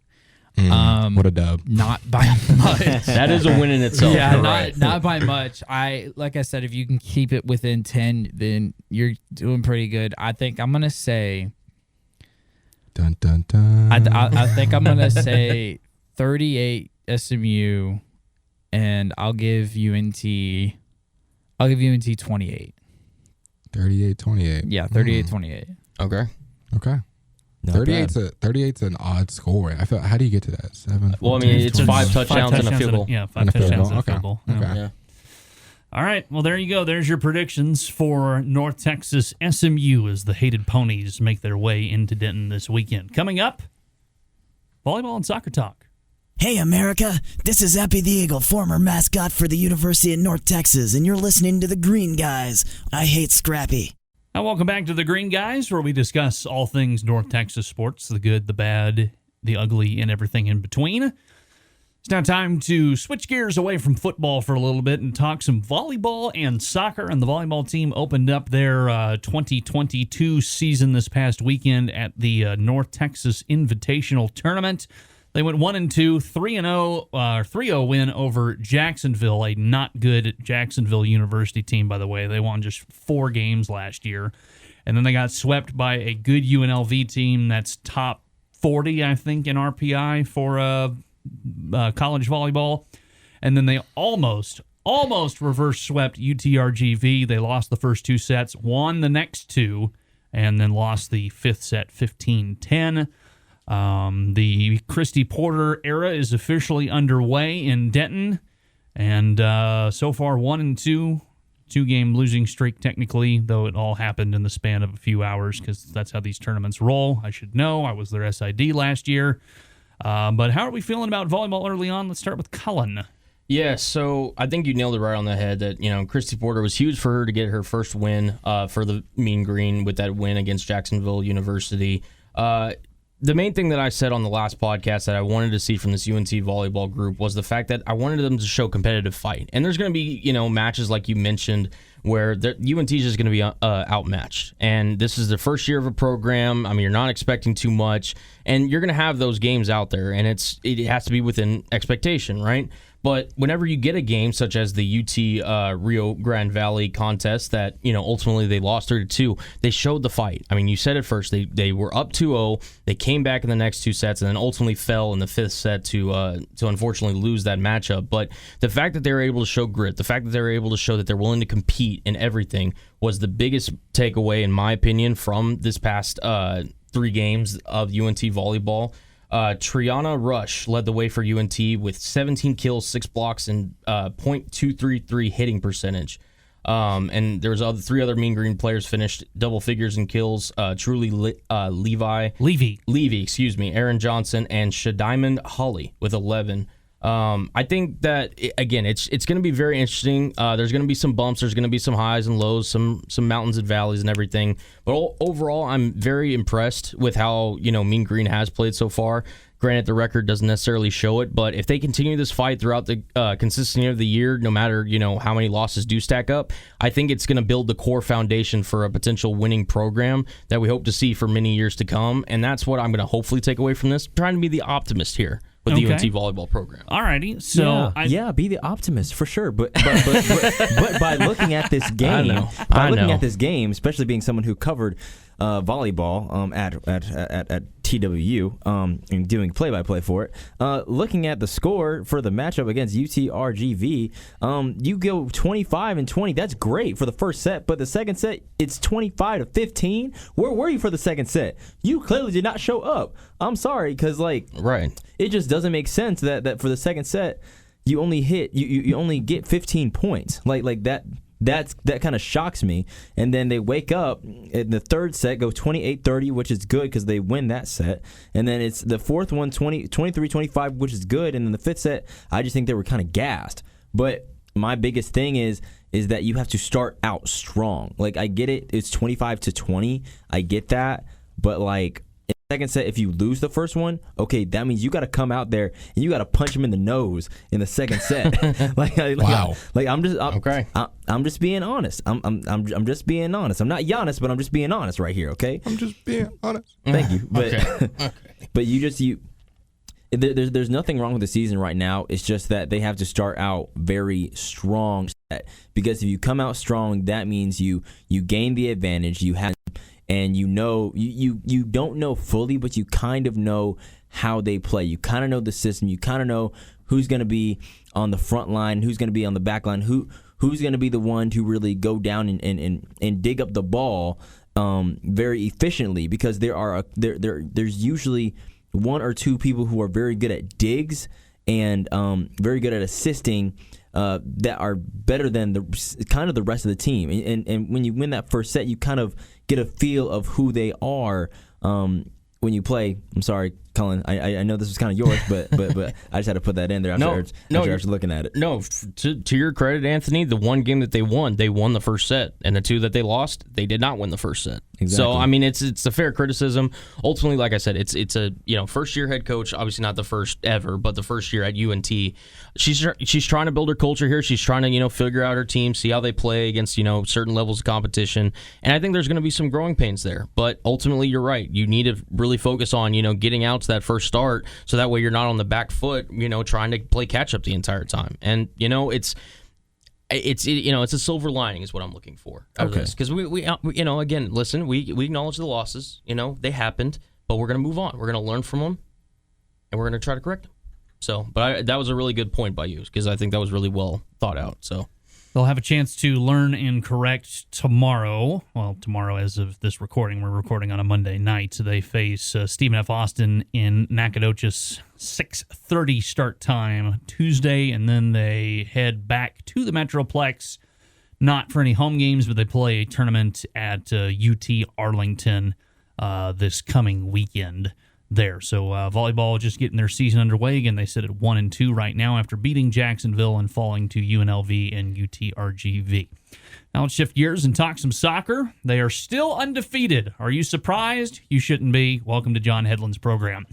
What a dub. Not by much. That is a win in itself. Yeah, not by much. Like I said, if you can keep it within 10, then you're doing pretty good. I think I'm gonna say. Dun dun dun. I think I'm gonna say 38 SMU, and I'll give UNT 28. 38-28. Yeah, 38-28. Okay. Okay. Not 38's an odd score. I feel. How do you get to that? 7. Well, I mean, it's 5 touchdowns and a field goal. Yeah, And 5 a field touchdowns goal. and a field goal. Okay. Yeah. Yeah. All right. Well, there you go. There's your predictions for North Texas SMU as the Hated Ponies make their way into Denton this weekend. Coming up, volleyball and soccer talk. Hey, America. This is Epi the Eagle, former mascot for the University of North Texas, and you're listening to the Green Guys. I hate Scrappy. Now, welcome back to the Green Guys, where we discuss all things North Texas sports, the good, the bad, the ugly, and everything in between. It's now time to switch gears away from football for a little bit and talk some volleyball and soccer. And the volleyball team opened up their 2022 season this past weekend at the North Texas Invitational Tournament. They went 1-2, 3-0 win over Jacksonville, a not good Jacksonville University team, by the way. They won just 4 games last year. And then they got swept by a good UNLV team that's top 40, I think, in RPI for college volleyball. And then they almost reverse swept UTRGV. They lost the first 2 sets, won the next 2, and then lost the 5th set 15-10. The Christy Porter era is officially underway in Denton, and so far 1-2, 2-game losing streak technically, though it all happened in the span of a few hours because that's how these tournaments roll. I should know. I was their SID last year. But how are we feeling about volleyball early on? Let's start with Cullen. Yeah, so I think you nailed it right on the head that, Christy Porter was huge for her to get her first win for the Mean Green with that win against Jacksonville University. The main thing that I said on the last podcast that I wanted to see from this UNT volleyball group was the fact that I wanted them to show competitive fight. And there's going to be, matches like you mentioned where UNT is just going to be outmatched. And this is the first year of a program. I mean, you're not expecting too much. And you're going to have those games out there. And it has to be within expectation, right? But whenever you get a game such as the UT Rio Grande Valley contest that, ultimately they lost 3-2, they showed the fight. I mean, you said it first. They were up 2-0. They came back in the next 2 sets and then ultimately fell in the 5th set to unfortunately lose that matchup. But the fact that they were able to show grit, the fact that they were able to show that they're willing to compete in everything was the biggest takeaway, in my opinion, from this past 3 games of UNT volleyball. Triana Rush led the way for UNT with 17 kills, 6 blocks, and .233 hitting percentage. And there was 3 other Mean Green players finished double figures in kills. Truly Levy, Aaron Johnson, and Shadiman Holly with 11. I think that again, it's going to be very interesting. There's going to be some bumps. There's going to be some highs and lows, some mountains and valleys and everything. But overall, I'm very impressed with how Mean Green has played so far. Granted, the record doesn't necessarily show it, but if they continue this fight throughout the consistency of the year, no matter how many losses do stack up, I think it's going to build the core foundation for a potential winning program that we hope to see for many years to come. And that's what I'm going to hopefully take away from this. I'm trying to be the optimist here with the UNT volleyball program. All righty. So be the optimist for sure. But by looking at this game, looking at this game, especially being someone who covered volleyball at TWU, and doing play-by-play for it. Looking at the score for the matchup against UTRGV, you go 25-20. That's great for the first set, but the second set, it's 25-15. Where were you for the second set? You clearly did not show up. I'm sorry, because it just doesn't make sense that for the second set, you only you only get 15 points. Like that. That kind of shocks me. And then they wake up in the third set, go 28-30, which is good because they win that set. And then it's the fourth one, 23-25, which is good. And then the fifth set, I just think they were kind of gassed. But my biggest thing is that you have to start out strong. Like, I get it. It's 25-20. I get that. But, like, in the second set, if you lose the first one, okay, that means you got to come out there and you got to punch him in the nose in the second set. Wow. I'm just being honest. I'm just being honest. I'm not Giannis, but I'm just being honest right here. Okay. I'm just being honest. Thank you. But but there's nothing wrong with the season right now. It's just that they have to start out very strong. Because if you come out strong, that means you gain the advantage. You have. And you don't know fully, but you kind of know how they play. You kind of know the system. You kind of know who's going to be on the front line, who's going to be on the back line, who's going to be the one to really go down and dig up the ball very efficiently. Because there's usually one or two people who are very good at digs and very good at assisting. That are better than the rest of the team, and when you win that first set, you kind of get a feel of who they are when you play. I'm sorry, Cullen. I know this was kind of yours, but I just had to put that in there after I was looking at it. No, to your credit, Anthony, the one game that they won the first set, and the two that they lost, they did not win the first set. Exactly. So I mean, it's a fair criticism. Ultimately, like I said, it's a first year head coach, obviously not the first ever, but the first year at UNT. She's trying to build her culture here. She's trying to figure out her team, see how they play against certain levels of competition, and I think there's going to be some growing pains there. But ultimately, you're right. You need to really focus on getting out to that first start, so that way you're not on the back foot, trying to play catch up the entire time. And it's a silver lining is what I'm looking for out of this, because we again, listen, we acknowledge the losses, they happened, but we're gonna move on. We're gonna learn from them, and we're gonna try to correct them. So, but that was a really good point by you, because I think that was really well thought out. So. They'll have a chance to learn and correct tomorrow. Well, tomorrow as of this recording. We're recording on a Monday night. So they face Stephen F. Austin in Nacogdoches, 6:30 start time Tuesday, and then they head back to the Metroplex, not for any home games, but they play a tournament at UT Arlington this coming weekend there. So volleyball just getting their season underway. Again, they sit at 1-2 right now after beating Jacksonville and falling to UNLV and UTRGV. Now let's shift gears and talk some soccer. They are still undefeated. Are you surprised? You shouldn't be. Welcome to John Hedlund's program.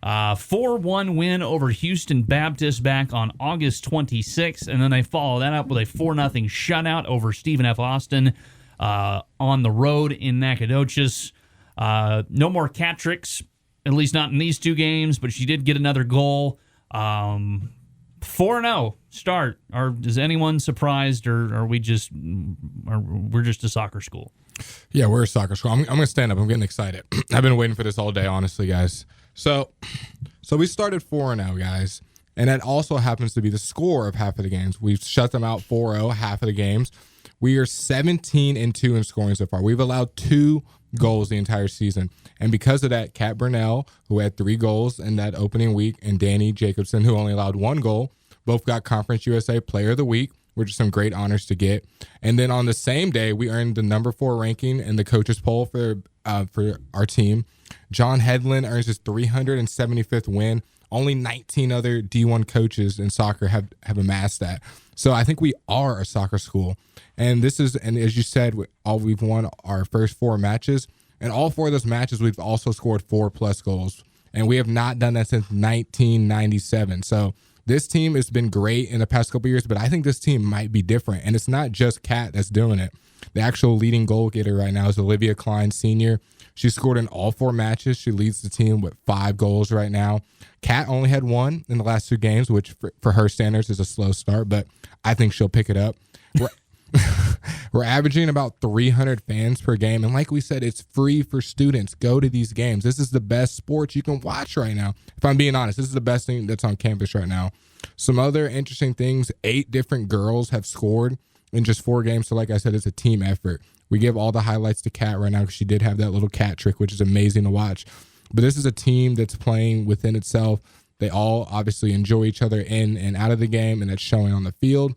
4-1 win over Houston Baptist back on August 26th, and then they follow that up with a 4-0 shutout over Stephen F. Austin on the road in Nacogdoches. No more cat tricks. At least not in these two games, but she did get another goal. 4-0 start. Is anyone surprised, or are we're just a soccer school? Yeah, we're a soccer school. I'm going to stand up. I'm getting excited. I've been waiting for this all day, honestly, guys. So we started 4-0, guys, and that also happens to be the score of half of the games. We've shut them out 4-0 half of the games. We are 17-2 in scoring so far. We've allowed 2 goals the entire season. And because of that, Kat Burnell, who had 3 goals in that opening week, and Danny Jacobson, who only allowed 1 goal, both got Conference USA Player of the Week, which are some great honors to get. And then on the same day, we earned the number 4 ranking in the coaches poll for our team. John Hedlund earns his 375th win. Only 19 other D1 coaches in soccer have amassed that. So I think we are a soccer school. And as you said, we've won our first 4 matches. And all 4 of those matches, we've also scored 4+ goals. And we have not done that since 1997. So this team has been great in the past couple of years, but I think this team might be different. And it's not just Kat that's doing it. The actual leading goal getter right now is Olivia Klein, senior. She scored in all 4 matches. She leads the team with 5 goals right now. Kat only had 1 in the last 2 games, which for her standards is a slow start, but I think she'll pick it up. We're averaging about 300 fans per game. And like we said, it's free for students. Go to these games. This is the best sports you can watch right now. If I'm being honest, this is the best thing that's on campus right now. Some other interesting things, 8 different girls have scored in just 4 games. So like I said, it's a team effort. We give all the highlights to Kat right now because she did have that little cat trick, which is amazing to watch. But this is a team that's playing within itself. They all obviously enjoy each other in and out of the game, and that's showing on the field.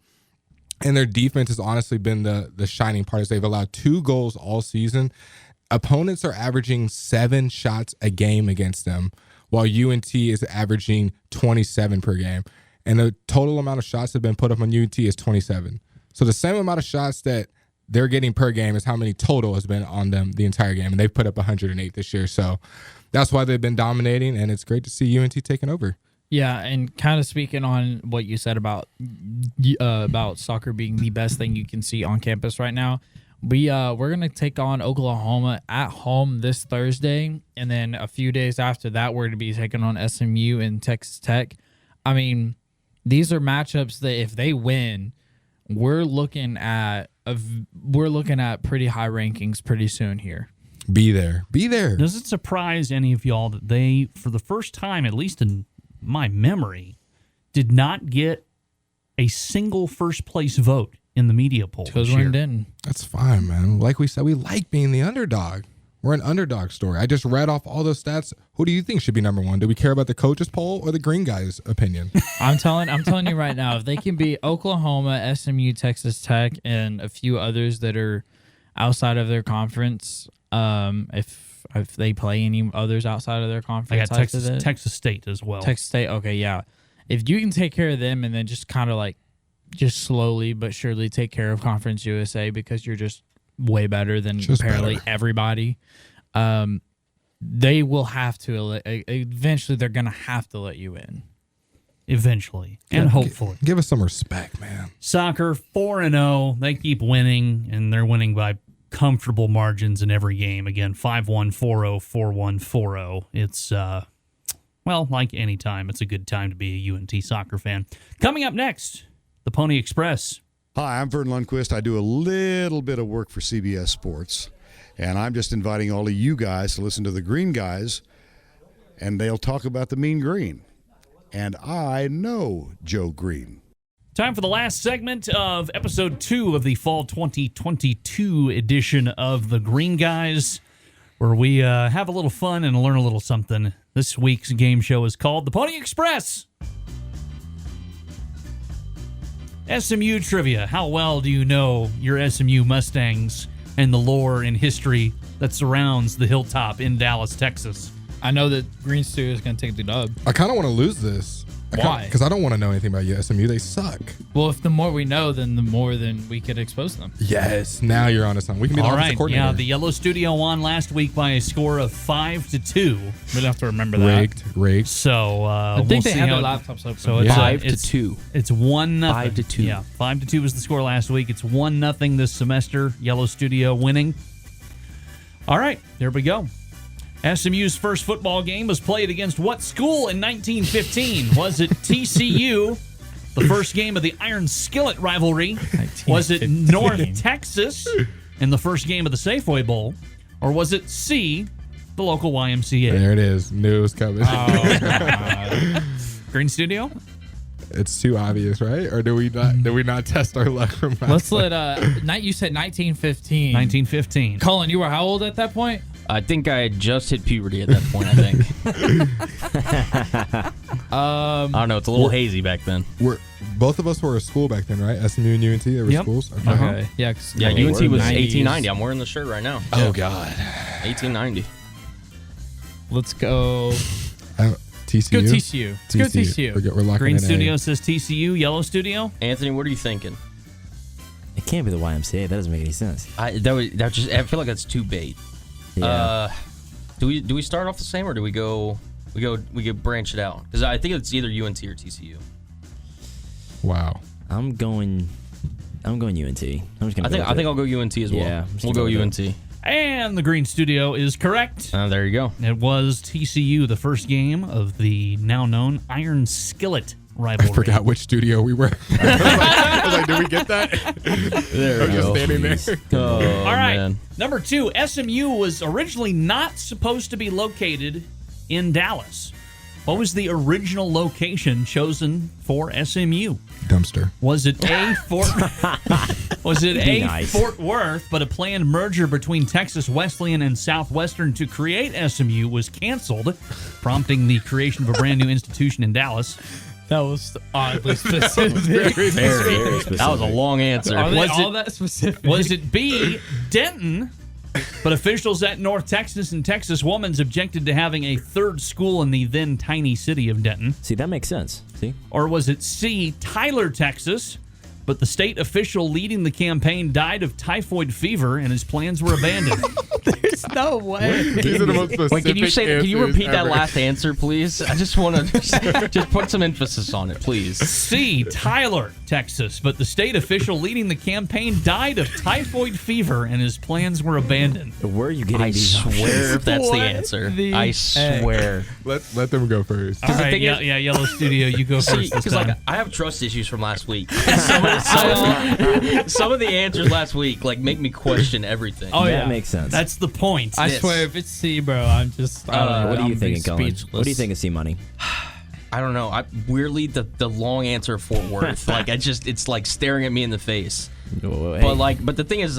And their defense has honestly been the shining part, as they've allowed 2 goals all season. Opponents are averaging 7 shots a game against them, while UNT is averaging 27 per game. And the total amount of shots that have been put up on UNT is 27. So the same amount of shots that they're getting per game is how many total has been on them the entire game. And they've put up 108 this year. So that's why they've been dominating, and it's great to see UNT taking over. Yeah, and kind of speaking on what you said about soccer being the best thing you can see on campus right now, we're gonna take on Oklahoma at home this Thursday, and then a few days after that, we're gonna be taking on SMU and Texas Tech. I mean, these are matchups that if they win, we're looking at pretty high rankings pretty soon here. Be there. Does it surprise any of y'all that they, for the first time, at least in my memory, did not get a single first place vote in the media poll? Because we're in. That's fine, man. Like we said, we like being the underdog. We're an underdog story. I just read off all those stats. Who do you think should be number 1? Do we care about the coaches poll or the green guys' opinion? I'm telling you right now, if they can beat Oklahoma, SMU, Texas Tech, and a few others that are outside of their conference, if they play any others outside of their conference, I got Texas State as well. Texas State, okay, yeah. If you can take care of them and then just kind of like just slowly but surely take care of Conference USA because you're just way better than apparently everybody, they will have to eventually. They're gonna have to let you in. Eventually, and hopefully. Give us some respect, man. Soccer 4-0. They keep winning, and they're winning by comfortable margins in every game. Again, 5-1, 4-0, 4-1, 4-0. It's, like any time, it's a good time to be a UNT soccer fan. Coming up next, the Pony Express. Hi, I'm Vern Lundquist. I do a little bit of work for CBS Sports, and I'm just inviting all of you guys to listen to the Green Guys, and they'll talk about the Mean Green. And I know Joe Green. Time for the last segment of episode 2 of the fall 2022 edition of the Green Guys, where we have a little fun and learn a little something. This week's game show is called The Pony Express. SMU trivia. How well do you know your SMU Mustangs and the lore and history that surrounds the hilltop in Dallas, Texas? I know that Green Studio is going to take the dub. I kind of want to lose this. Why? Because I don't want to know anything about SMU. They suck. Well, if the more we know, then the more we could expose them. Yes. Now you're on to something. We can be the offensive coordinator. Yeah, the Yellow Studio won last week by a score of 5-2. We'll have to remember that. Rigged. So I think they had their laptops open. So it's 5-2. It's 1-0. 5-2. Yeah, 5-2 was the score last week. It's 1-0 this semester. Yellow Studio winning. All right, there we go. SMU's first football game was played against what school in 1915? Was it TCU, the first game of the Iron Skillet rivalry? Was it North Texas in the first game of the Safeway Bowl? Or was it C, the local YMCA? There it is. Knew it was coming. Oh, God. Green Studio? It's too obvious, right? Or do we not test our luck from last Let's let you said 1915. 1915. Cullen, you were how old at that point? I think I had just hit puberty at that point, I think. I don't know. It's a little hazy back then. Both of us were a school back then, right? SMU and UNT, they were schools? Okay. Okay. Yeah, UNT was 1890. I'm wearing the shirt right now. Oh, God. 1890. Let's go. TCU? Go TCU. Let's go TCU. We're locking Green in Studio says TCU. Yellow Studio? Anthony, what are you thinking? It can't be the YMCA. That doesn't make any sense. I feel like that's too bait. Yeah. Do we start off the same, or do we go branch it out? Because I think it's either UNT or TCU. Wow. I'm going UNT. I'm just gonna. I think I'll go UNT as well. Yeah, we'll go UNT. And the Green Studio is correct. There you go. It was TCU, the first game of the now known Iron Skillet rivalry. I forgot which studio we were. I was like, did we get that? There I we was just go. standing there. Oh, All right. man. Number 2, SMU was originally not supposed to be located in Dallas. What was the original location chosen for SMU? Dumpster. Was it A, Fort nice. Fort Worth, but a planned merger between Texas Wesleyan and Southwestern to create SMU was canceled, prompting the creation of a brand new institution in Dallas? That was oddly specific. Very specific. That was a long answer. Are they Was all it- that specific? Was it B, Denton, but officials at North Texas and Texas Women's objected to having a third school in the then tiny city of Denton? See, that makes sense. See? Or was it C, Tyler, Texas, but the state official leading the campaign died of typhoid fever and his plans were abandoned? There's no way. These are the most specific Wait, can you repeat that answers last answer, please? I just want to just put some emphasis on it, please. C, Tyler, Texas, but the state official leading the campaign died of typhoid fever and his plans were abandoned. Where are you getting I these? swear if that's the What answer. the I heck? swear. Let them go first. All right, thing is- Yellow Studio, you go See, first this because time. I have trust issues from last week. Some of the answers last week make me question everything. Oh, That yeah. makes sense. That's the point. I Yes. swear, if it's C, bro, I'm just. I don't know. what are you I'm thinking, Cullen? speechless. What do you think of C Money? I don't know. Weirdly, the long answer of Fort Worth, it's like staring at me in the face. Oh, hey. But the thing is,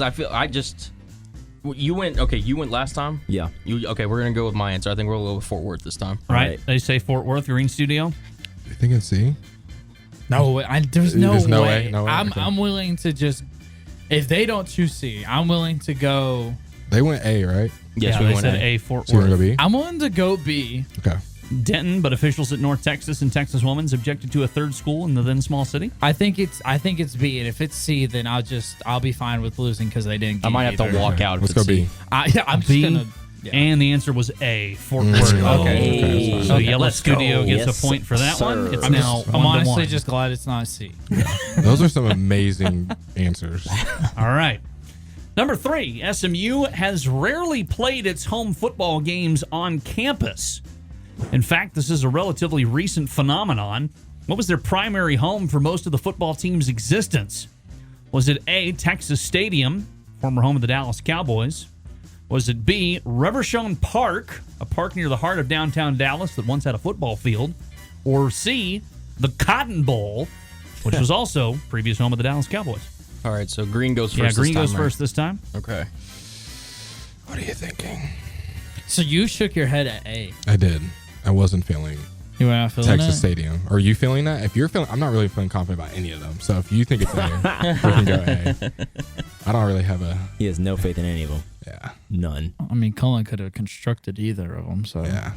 you went last time. Yeah. We're gonna go with my answer. I think we'll go with Fort Worth this time. Right? Right. They say Fort Worth, Green Studio. You think it's C? No way. There's no There's no way. way? No way? Okay. I'm willing to just. If they don't choose C, I'm willing to go. They went A, right? Yes, yeah, we they went said A. A, Fort So you want to Worth. go B? I'm willing to go B. Okay. Denton, but officials at North Texas and Texas Women's objected to a third school in the then small city. I think it's B, and if it's C, then I'll be fine with losing because they didn't. I Get might have to either. walk out. if Let's it's go C. B. I'm B, just gonna. Yeah. and the answer was A, Fort Worth. Okay. So Yellow Let's Studio go. gets Yes, a point for that one. sir. It's I'm, now I'm 1-1. honestly just glad it's not C. Those are some amazing answers. All right. Number 3, SMU has rarely played its home football games on campus. In fact, this is a relatively recent phenomenon. What was their primary home for most of the football team's existence? Was it A, Texas Stadium, former home of the Dallas Cowboys? Was it B, Rivershone Park, a park near the heart of downtown Dallas that once had a football field? Or C, the Cotton Bowl, which was also previous home of the Dallas Cowboys? All right, so Green goes first. Yeah, Green this time, goes right? first this time. Okay. What are you thinking? So you shook your head at A. I did. I wasn't feeling You were not feeling Texas it? Stadium. Are you feeling that? If you're feeling, I'm not really feeling confident about any of them. So if you think it's A, we can go A. I don't really have a. He has no faith in any of them. Yeah. None. I mean, Cullen could have constructed either of them. So Yeah.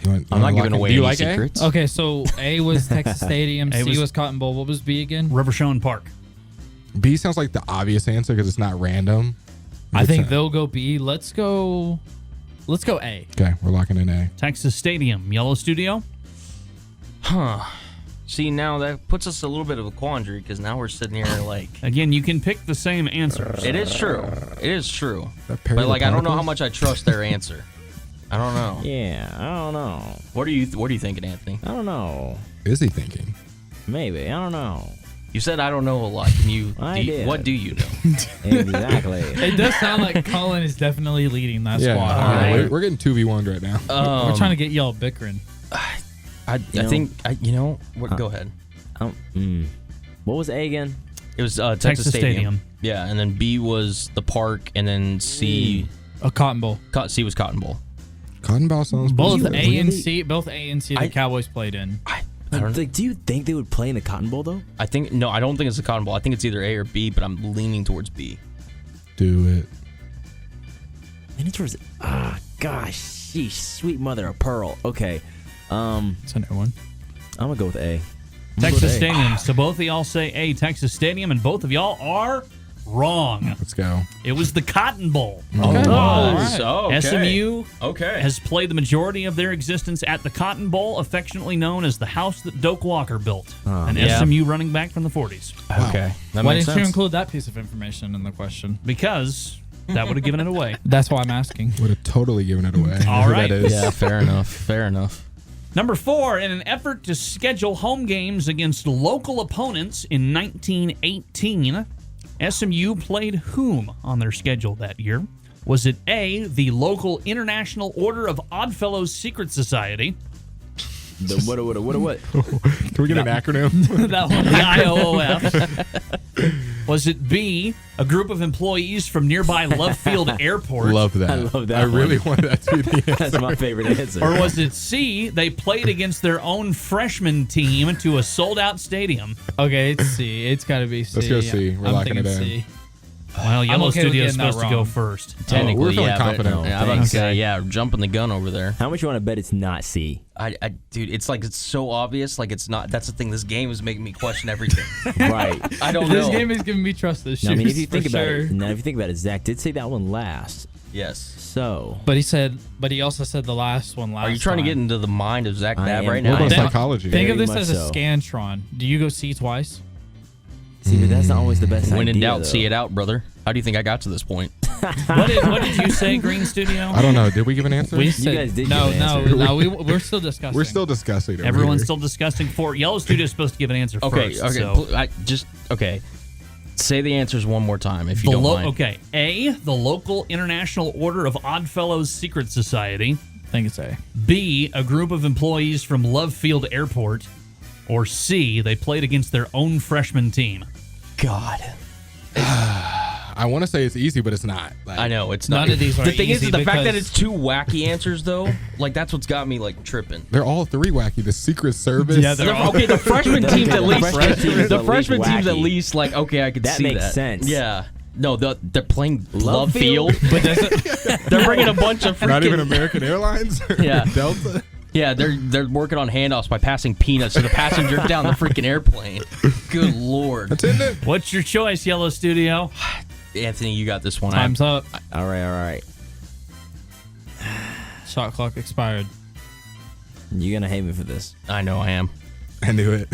You want, I'm not giving away Do you any like secrets. okay, so A was Texas Stadium, A C was- was Cotton Bowl. What was B again? Rivershone Park. A? B sounds like the obvious answer because it's not random. I think It's they'll go B. Let's go A. Okay, we're locking in A. Texas Stadium. Yellow Studio. Huh. See, now that puts us a little bit of a quandary because now we're sitting here like. Again, you can pick the same answers. It is true. It is true. That Perry But I don't know how Particles? much I trust their answer. I don't know. Yeah, I don't know. What are you thinking, Anthony? I don't know. Is he thinking? Maybe. I don't know. You said I don't know a lot. Can you? I did. What do you know? Exactly. It does sound like Cullen is definitely leading that Yeah. squad. all right. Alright. We're getting 2v1 right now. We're trying to get y'all bickering. I know- think. Go ahead. What was A again? It was Texas Texas Stadium. Stadium. Yeah, and then B was the park, and then C. A Cotton Bowl. C was Cotton Bowl. Cotton Ball sounds Both pretty A good. and C. Both A and C. The Cowboys played in. I don't. Like, do you think they would play in the Cotton Bowl though? I think no. I don't think it's the Cotton Bowl. I think it's either A or B, but I'm leaning towards B. Do it. And it was gosh, sheesh, sweet mother of pearl. Okay, It's a new one. I'm gonna go with A. Texas Stadium. So both of y'all say A, Texas Stadium, and both of y'all are wrong. Let's go. It was the Cotton Bowl. Okay. So SMU Okay. has played the majority of their existence at the Cotton Bowl, affectionately known as the house that Doak Walker built, an Yeah. SMU running back from the 40s. Okay. That Why makes didn't you sense. include that piece of information in the question? Because that would have given it away. That's why I'm asking. Would have totally given it away. All Who right. That is. Yeah. Fair enough. Fair enough. Number 4, in an effort to schedule home games against local opponents in 1918, SMU played whom on their schedule that year? Was it A, the local International Order of Oddfellows Secret Society? The what? Can we get an acronym? That one, the IOOF. Was it B, a group of employees from nearby Love Field Airport? Love that. I love that I really one. want that to be the answer. That's my favorite answer. Or was it C, they played against their own freshman team to a sold-out stadium? Okay, it's C. It's got to be C. Let's go C. We're I'm locking it thinking in. C. Well, Yellow okay with Studio is getting that supposed to go wrong. first. Technically, we're feeling yeah, confident. But, I'm about to say, Okay. yeah, jumping the gun over there. How much you want to bet it's not C? Dude, it's like it's so obvious. Like it's not. That's the thing. This game is making me question everything. Right. I don't know. This game is giving me trust issues. No, I mean, if you think for about sure. it, now if you think about it, Zach did say that one last. Yes. So But he also said the last one last Are you trying to get into the mind of Zach I Babb am. right What now? about Think- psychology? Think of Very this much as a so. Scantron. Do you go C twice? see, but that's not always the best When idea. in doubt, though. see it out, brother. How do you think I got to this point? What did you say, Green Studio? I don't know. Did we give an answer? We said, guys did no, give an no, answer. no. We're still discussing. We're still discussing it. Everyone's still discussing for Yellow Studio is supposed to give an answer Okay, first. okay. So. Okay. Say the answers one more time if you The don't mind. Okay. A, the local International Order of Oddfellows Secret Society. I think it's A. B, a group of employees from Love Field Airport. Or C, they played against their own freshman team. God. I want to say it's easy, but it's not. Like, I know it's not. None of these are the thing is, easy the fact that because- it's two wacky answers though, like that's what's got me like tripping. They're all three wacky. The Secret Service. Yeah, they're all- Okay, the freshman team's at least. freshman team is The at freshman least team's at wacky. least like okay, I could That see makes that. sense. Yeah. No, they're playing Love Field? Field. But does it, They're bringing a bunch of freaking. Not even American Airlines. Yeah. Delta. Yeah, they're working on handoffs by passing peanuts to the passengers down the freaking airplane. Good lord. Attendant. What's your choice, Yellow Studio? Anthony, you got this one. time's up. All right. Shot clock expired. You're gonna hate me for this. I know I am. I knew it.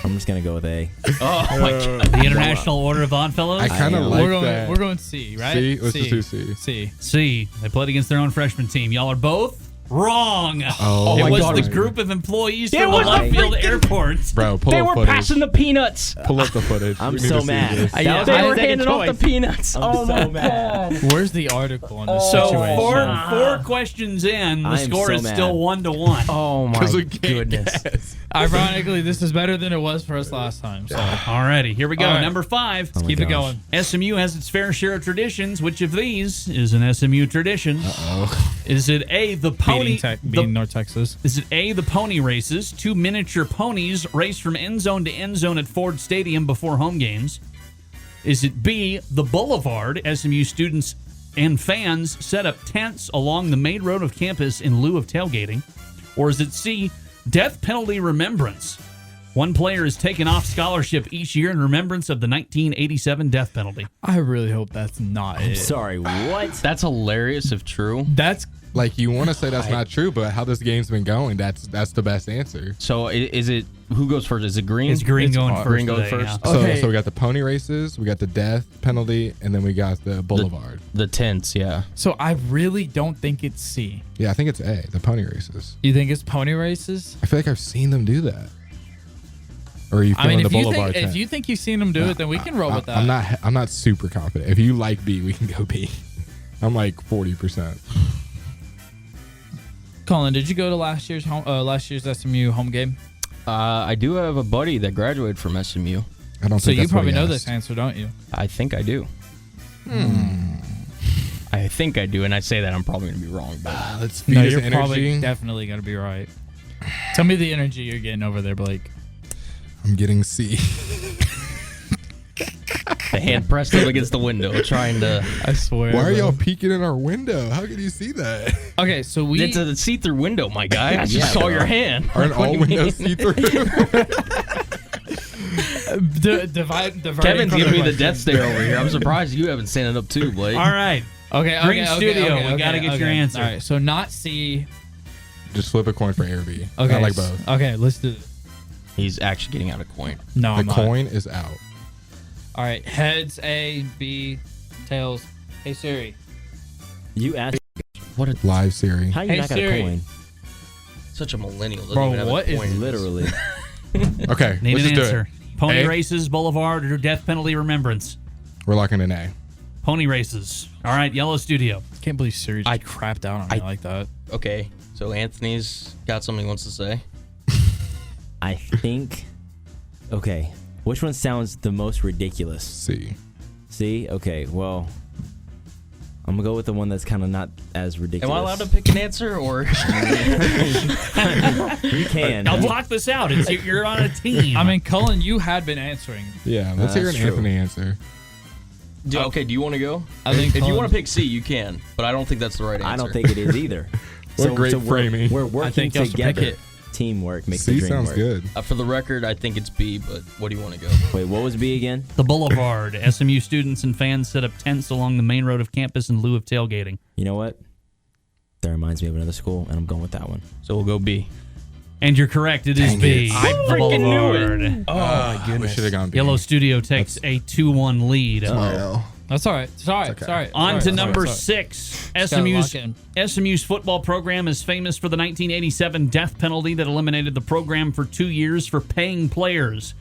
I'm just gonna go with A. Oh my god. The International Order of Oddfellows? I kind of am. like we're going. that. We're going C, right? C? Let's just do C. C. C, they played against their own freshman team. Y'all are both wrong. Oh, it my was God. the group of employees It from was the Love Field freaking- Airport. Bro, pull They up were footage. passing the peanuts. Pull up the footage. I'm We need so to see mad. this. Yeah, They I were didn't take a handing off the choice. peanuts. Oh so my mad. god. Where's the article on this So situation? four questions in, the I am score so is mad. still 1-1. Oh my 'Cause we can't goodness. guess. Ironically, this is better than it was for us last time. So Alrighty, here we go. All right. Number 5. Oh my keep it gosh. going. SMU has its fair share of traditions. Which of these is an SMU tradition? Is it A, the pony? Beating North Texas. Is it A, the pony races? 2 miniature ponies race from end zone to end zone at Ford Stadium before home games. Is it B, the boulevard? SMU students and fans set up tents along the main road of campus in lieu of tailgating. Or is it C, death penalty remembrance? One player is taken off scholarship each year in remembrance of the 1987 death penalty. I really hope that's not it. Sorry, what? That's hilarious if true. That's Like, you want to say that's not true, but how this game's been going, that's the best answer. So is it who goes first? Is it Green? It's Green going first. Green goes today, first. yeah. Okay. So we got the pony races, we got the death penalty, and then we got the boulevard. The tents, yeah. so. I really don't think it's C. Yeah, I think it's A, the pony races. You think it's pony races? I feel like I've seen them do that. Or are you I feeling mean, the if you boulevard think tent? if you think you've seen them do it, then we can roll with that. I'm not super confident. If you like B, we can go B. I'm like 40%. Colin, did you go to last year's SMU home game? I do have a buddy that graduated from SMU. I don't So think you that's probably what he know asked. this answer, don't you? I think I do. I think I do, and I say that I'm probably going to be wrong. But Let's feed No, his you're energy. probably definitely gonna be right. Tell me the energy you're getting over there, Blake. I'm getting C. the hand pressed up against the window, trying to. I swear. Why are bro. y'all peeking in our window? How can you see that? Okay, so we. It's a see-through window, my guy. I just Yeah, saw bro. your hand. Aren't What all do you mean? windows see-through? Kevin's giving me the death stare over here. I'm surprised you haven't standing up too, Blake. All right. Okay, Green Studio, we gotta get your answer. All right, so not C. Just flip a coin for A or B. Okay, I like both. Okay, let's do it. He's actually getting out a coin. No, The I'm not. coin is out. All right, heads A, B, tails. Hey Siri. You asked. What a Live Siri. How you Hey, not got Siri. a coin? Such a millennial. Doesn't Bro, even have a what is point. Literally. Okay, Need let's an just do answer. it. Pony A? races, Boulevard, or death penalty remembrance? We're locking in A. Pony races. All right, Yellow Studio. Can't believe Siri just crapped out on me like that. Okay, so Anthony's got something he wants to say. I think. Okay, which one sounds the most ridiculous? C. See? Okay, well, I'm gonna go with the one that's kind of not as ridiculous. Am I allowed to pick an answer, or You can. I'll block this out. You're on a team. I mean, Cullen, you had been answering. Yeah, let's hear an that's true. Anthony answer. okay? Do you want to go? I think if you Cullen- want to pick C, you can, but I don't think that's the right answer. I don't think it is either. What great framing. We're working I think you have to pick together. it. Teamwork makes the C dream sounds work. good. For the record, I think it's B, but what do you want to go? Wait, what was B again? The Boulevard. SMU students and fans set up tents along the main road of campus in lieu of tailgating. You know what? That reminds me of another school, and I'm going with that one. So we'll go B. And you're correct. It is Dang B. it. I The freaking knew Boulevard. it. Oh my We goodness. should have gone B. Yellow Studio takes a 2-1 lead. That's all right. Sorry. okay. Sorry. On sorry, to number sorry. 6. gotta lock in. SMU's football program is famous for the 1987 death penalty that eliminated the program for 2 years for paying players.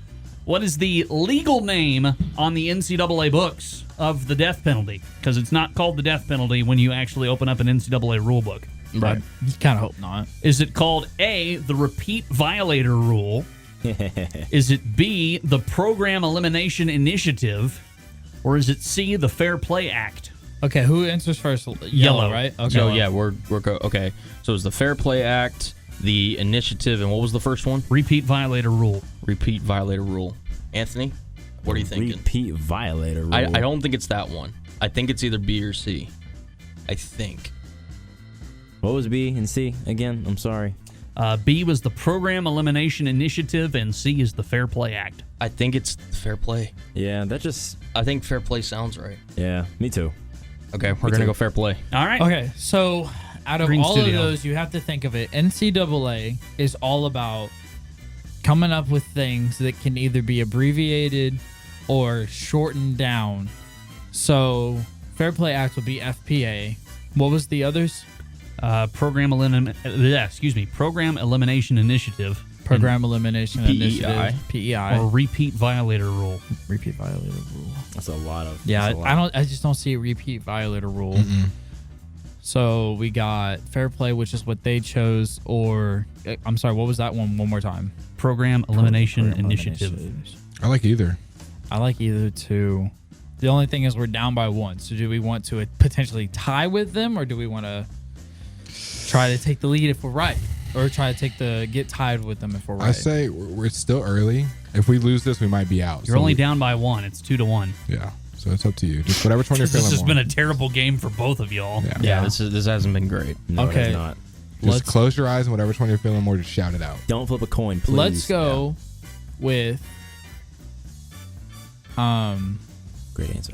What is the legal name on the NCAA books of the death penalty? Because it's not called the death penalty when you actually open up an NCAA rule book. I kind of hope not. Is it called A, the repeat violator rule? Is it B, the program elimination initiative? Or is it C, the Fair Play Act? Okay, who answers first? Yellow. Right? Okay. So yeah, we're okay. So it's the Fair Play Act, the initiative, and what was the first one? Repeat violator rule. Repeat violator rule. Anthony, what are you thinking? Repeat violator rule. I don't think it's that one. I think it's either B or C. I think. What was B and C again? I'm sorry. B was the Program Elimination Initiative, and C is the Fair Play Act. I think it's fair play. Yeah, that just. I think fair play sounds right. Yeah, me too. Okay, we're gonna go fair play. All right. Okay, so out of Green all Studio. of those, you have to think of it. NCAA is all about coming up with things that can either be abbreviated or shortened down. So, Fair Play Act would be FPA. What was the others? Program Elimination Initiative. Program Elimination PEI. Initiative. PEI. Or Repeat Violator Rule. Repeat Violator Rule. That's a lot of. Yeah, that's a lot. I just don't see a Repeat Violator Rule. So we got Fair Play, which is what they chose, or I'm sorry, what was that one more time? Program Elimination Program Initiative. Elimination. I like either. I like either two. The only thing is we're down by one. So do we want to potentially tie with them, or do we want to try to take the lead if we're right, or try to get tied with them if we're right? I say we're still early. If we lose this, we might be out. You're So only we- down by 1. It's 2-1. Yeah. So it's up to you. Just whatever one you're This feeling has more. been a terrible game for both of y'all. Yeah. Yeah, this hasn't been great. No, it Okay. is not. Just Let's- close your eyes and whatever one you're feeling more, just shout it out. Don't flip a coin, please. Let's go with Great answer.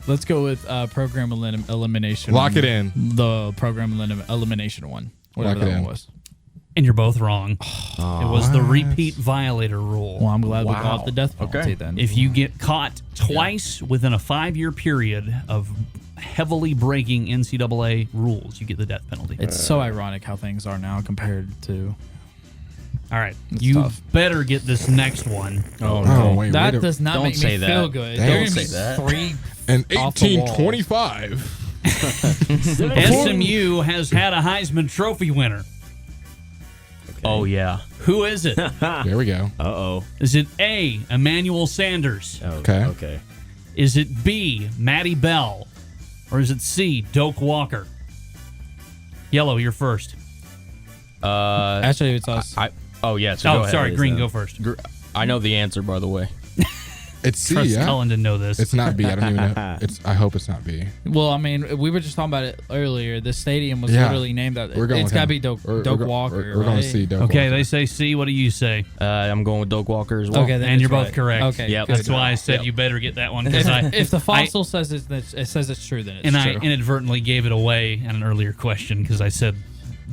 let's go with program elimination. Lock it in. The program elimination one. Whatever Lock it that in. one was. And you're both wrong. It was the Repeat Violator Rule. Well, I'm glad we Wow. got the death penalty Okay. then. If you get caught twice within a 5-year period of heavily breaking NCAA rules, you get the death penalty. It's so ironic how things are now compared to. All right. It's You tough. better get this next one. Oh, wait. That wait a- does not Don't make say me that. feel good. Damn. There Don't are say that. 3 And off the wall. 1825. SMU has had a Heisman Trophy winner. Oh yeah. Who is it? There we go. Uh-oh. Is it A, Emmanuel Sanders? Okay. Okay. Is it B, Matty Bell? Or is it C, Doak Walker? Yellow, you're first. Actually, it's us. Oh yeah. So go Oh, ahead. sorry, It is Green, them. go first. I know the answer, by the way. It's C, Trust yeah. Cullen didn't know this. It's not B. I don't even know. I hope it's not B. Well, I mean, we were just talking about it earlier. The stadium was Yeah. literally named that. We're going It's with got to him. be Doak Walker. We're going right? to C, Doak Okay, Walker. they say C. What do you say? I'm going with Doak Walker as well. Okay, then And it's you're both right. correct. Okay, Yep. good. That's why I said you better get that one. Because If the fossil says it says it's true, then it's and true. I inadvertently gave it away in an earlier question because I said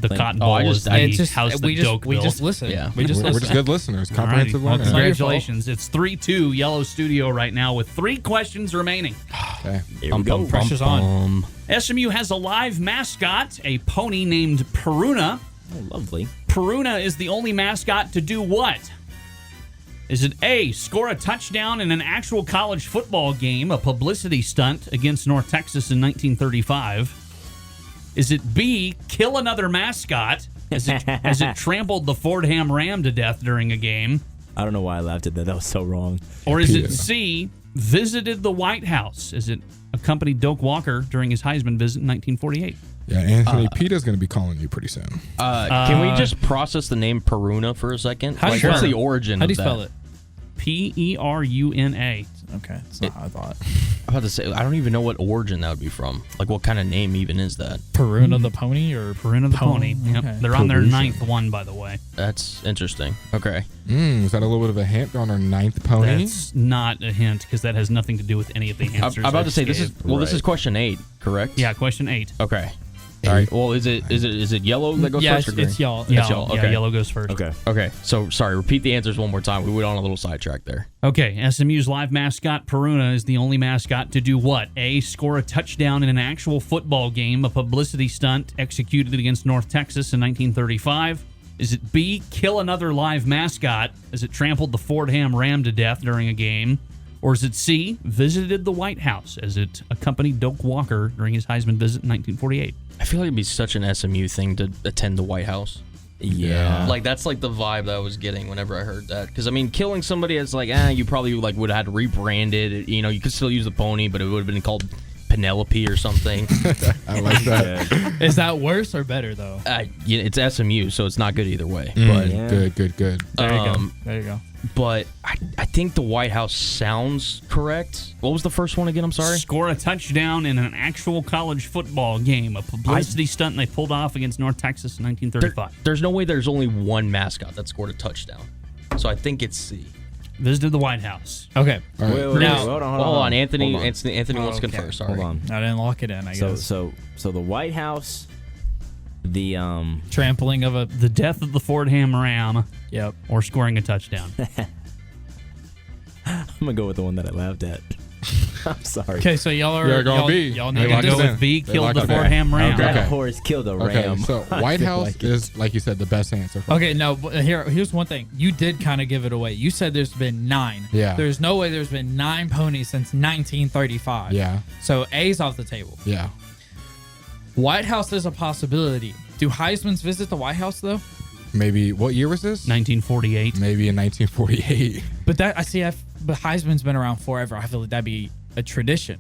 The Like, Cotton Bowl is the house that Doak we built. just listen. Yeah. We just We're listen. just good listeners. Alrighty. Comprehensive Well, learners. congratulations. It's 3-2 Yellow Studio right now with 3 questions remaining. Okay. Here we go. Pressure's on. SMU has a live mascot, a pony named Peruna. Oh, lovely. Peruna is the only mascot to do what? Is it A, score a touchdown in an actual college football game, a publicity stunt against North Texas in 1935? Is it B, kill another mascot as it trampled the Fordham Ram to death during a game? I don't know why I laughed at that. That was so wrong. Or is it C, visited the White House as it accompanied Doak Walker during his Heisman visit in 1948? Yeah, Anthony, Peter's going to be calling you pretty soon. Can we just process the name Peruna for a second? How do you What's spell the it? origin How of do you that? spell it? Peruna. Okay, it's not how I thought. I'm about to say, I don't even know what origin that would be from. Like, what kind of name even is that? Peruna the pony or Peruna the pony. Yep. Okay. They're on their 9th one, by the way. That's interesting. Okay. Is that a little bit of a hint? They're on their 9th pony? That's not a hint because that has nothing to do with any of the answers. I'm about to I say, just this is gave. this is question 8, correct? Yeah, question 8. Okay. All right. Well, is it yellow that goes Yeah, first or green? it's y'all. It's y'all. Yeah, Okay. yellow goes first. Okay. Okay. So, sorry, repeat the answers one more time. We went on a little sidetrack there. Okay, SMU's live mascot, Peruna, is the only mascot to do what? A, score a touchdown in an actual football game, a publicity stunt executed against North Texas in 1935. Is it B, kill another live mascot as it trampled the Fordham Ram to death during a game? Or is it C, visited the White House as it accompanied Doak Walker during his Heisman visit in 1948? I feel like it'd be such an SMU thing to attend the White House. Yeah. Like, that's like the vibe that I was getting whenever I heard that. Because, I mean, killing somebody, it's like, you probably like would have had to rebrand it. You know, you could still use the pony, but it would have been called Penelope or something. I like that. Is that worse or better though? It's SMU, so it's not good either way. But Yeah. Good. There you go. There you go. But I think the White House sounds correct. What was the first one again? I'm sorry. Score a touchdown in an actual college football game, a publicity stunt they pulled off against North Texas in 1935. There's no way there's only one mascot that scored a touchdown. So I think it's C. Visited the White House. Okay. All right. Wait, Now- hold on. Hold on, Anthony. Hold on. Anthony wants to confer. Sorry. Hold on. I didn't lock it in, I guess. So the White House, the Trampling of a. The death of the Fordham Ram Yep. or scoring a touchdown. I'm gonna go with the one that I laughed at. I'm sorry. Okay, so y'all are. You're going y'all, B. Y'all They need locked to us go in. with B, They killed locked the us in. Fordham Ram. That Okay. horse killed a Okay, ram. so I White feel House like it. is, like you said, the best answer. Okay, no, but here's one thing. You did kind of give it away. You said there's been 9. Yeah. There's no way there's been 9 ponies since 1935. Yeah. So A's off the table. Yeah. White House is a possibility. Do Heisman's visit the White House though? Maybe, what year was this? 1948. Maybe in 1948. But but Heisman's been around forever. I feel like that'd be a tradition.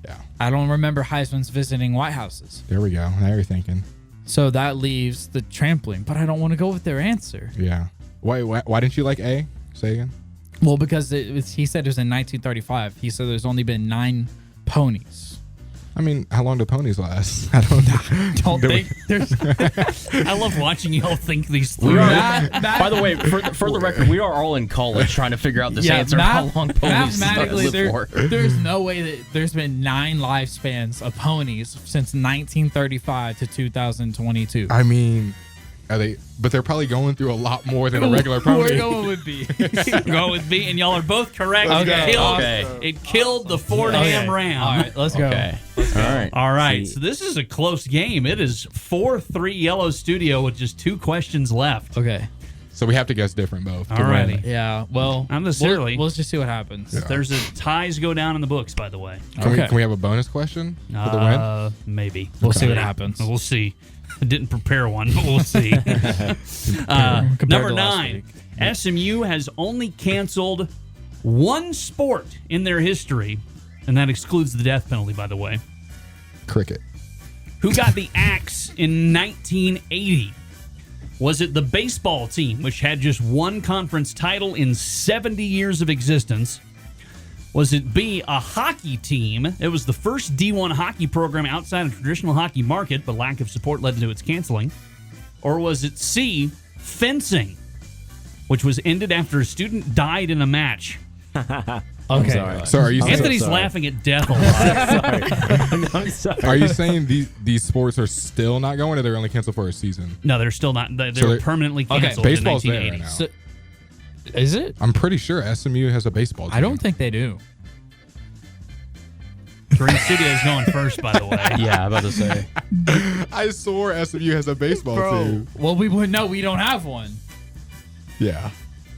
Yeah. I don't remember Heisman's visiting White Houses. There we go. Now you're thinking. So that leaves the trampling. But I don't want to go with their answer. Yeah. Why didn't you like A? Say again. Well, because he said it was in 1935. He said there's only been 9 ponies. I mean, how long do ponies last? I don't know. Don't think there's. I love watching y'all think these through. By the way, for the record, we are all in college trying to figure out this answer. How long ponies mathematically, live for? there's no way that there's been 9 lifespans of ponies since 1935 to 2022. I mean, are they? But they're probally going through a lot more than a regular pony. We're going with B. Go with B, and y'all are both correct. Okay. It killed the Fordham Ram. All right, let's go. Okay. All right. All right, so this is a close game. It is 4-3 Yellow Studio with just 2 questions left. Okay. So we have to guess different both. to All win. righty. Yeah. Well, Not necessarily. We'll just see what happens. There's ties go down in the books, by the way. Can we have a bonus question for the win? Maybe. We'll see what happens. We'll see. I didn't prepare one, but we'll see. Compared Number to last 9. week. SMU has only canceled one sport in their history, and that excludes the death penalty, by the way. Cricket. Who got the axe in 1980? Was it the baseball team, which had just one conference title in 70 years of existence? Was it B, a hockey team? It was the first D1 hockey program outside of traditional hockey market, but lack of support led to its canceling. Or was it C, fencing, which was ended after a student died in a match? Okay. I'm sorry. So are you saying, Anthony's sorry. laughing at death a lot. Sorry. I'm sorry. are you saying these sports are still not going, or they're only canceled for a season? No, they're still not. They're So they're- permanently Okay, canceled in baseball's there 1980. now. So, is it? I'm pretty sure SMU has a baseball team. I don't think they do. Green Studio's going first, by the way. Yeah, I'm about to say. I swore SMU has a baseball team. Well, we wouldn't know. We don't have one. Yeah.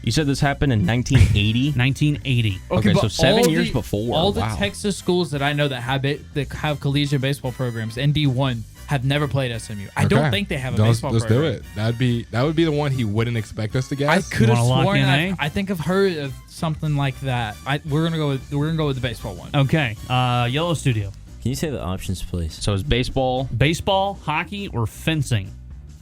You said this happened in 1980? 1980. Okay, but so 7 all years the- before. All the Wow. Texas schools that I know that have collegiate baseball programs and D1 have never played SMU. I don't Okay. think they have a Let's baseball do program. it. That would be the one he wouldn't expect us to I guess. could have wanna lock sworn. in, eh? I think I've heard of something like that. We're gonna go with the baseball one. Okay. Yellow Studio. Can you say the options, please? So it's baseball. Baseball, hockey, or fencing?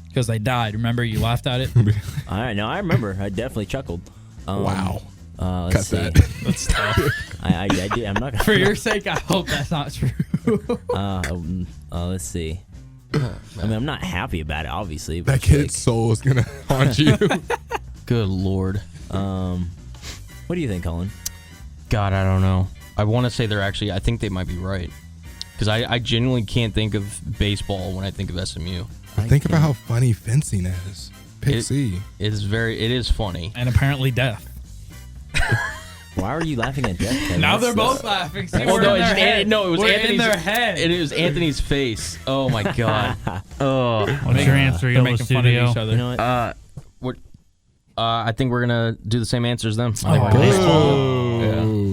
Because they died. Remember, you laughed at it. All right, no, I remember. I definitely chuckled. Wow. Let's Cut see. that. That's tough. I did. I'm not gonna. For your sake, I hope that's not true. Let's see. I mean, I'm not happy about it, obviously. But That kid's soul is gonna haunt you. Good Lord. what do you think, Cullen? God, I don't know. I want to say they're actually, I think they might be right. Because I genuinely can't think of baseball when I think of SMU. Think about how funny fencing is. Pick C. It is funny. And apparently death. Why are you laughing at death, Kevin? Now they're That's- both laughing. See, Well, we're no, in their it's- head. no, it was We're Anthony's in their head. It was Anthony's face. Oh my God. Oh. What's your answer, They're Yellow making fun of Studio? each other. You know what? What? I think we're gonna do the same answers then.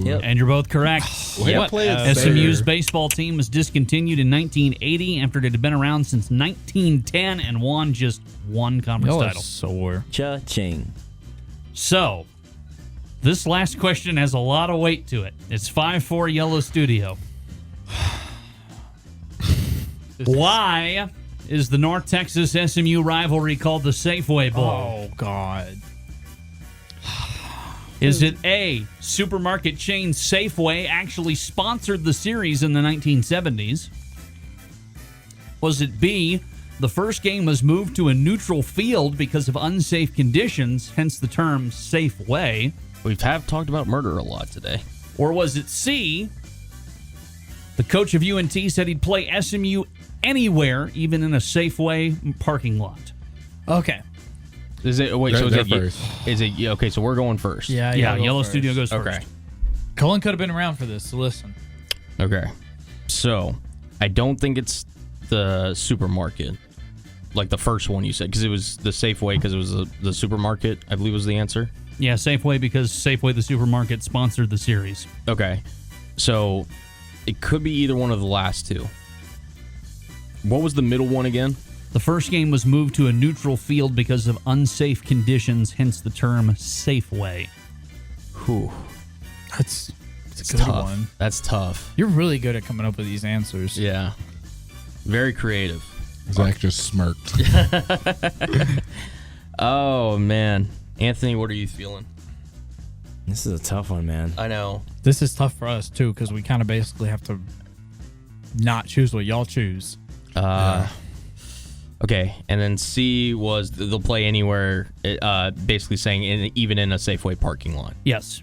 Yep. And you're both correct. Way to play it SMU's safe. baseball team was discontinued in 1980 after it had been around since 1910 and won just one conference Y'all are title. sore. Cha-ching. So, this last question has a lot of weight to it. It's 5-4 Yellow Studio. Why is the North Texas SMU rivalry called the Safeway Bowl? Oh, God. Is it A, supermarket chain Safeway actually sponsored the series in the 1970s? Was it B, the first game was moved to a neutral field because of unsafe conditions, hence the term Safeway? We have talked about murder a lot today. Or was it C, the coach of UNT said he'd play SMU anywhere, even in a Safeway parking lot? Okay. Is it wait? They're- So they're is it first. Is it okay? So we're going first. Yeah, Yeah, go Yellow first. Studio goes Okay. first. Cullen could have been around for this, so listen. Okay. So I don't think it's the supermarket, like the first one you said, because it was the Safeway, because it was the supermarket. I believe was the answer. Yeah, Safeway, because Safeway, the supermarket, sponsored the series. Okay. So it could be either one of the last two. What was the middle one again? The first game was moved to a neutral field because of unsafe conditions, hence the term Safeway. Whew. That's a It's good tough. one. That's tough. You're really good at coming up with these answers. Yeah. Very creative. Zach just smirked. Oh man, Anthony, what are you feeling? This is a tough one, man. I know. This is tough for us, too, because we kind of basically have to not choose what y'all choose. Okay, and then C was they'll play anywhere, basically saying even in a Safeway parking lot. Yes.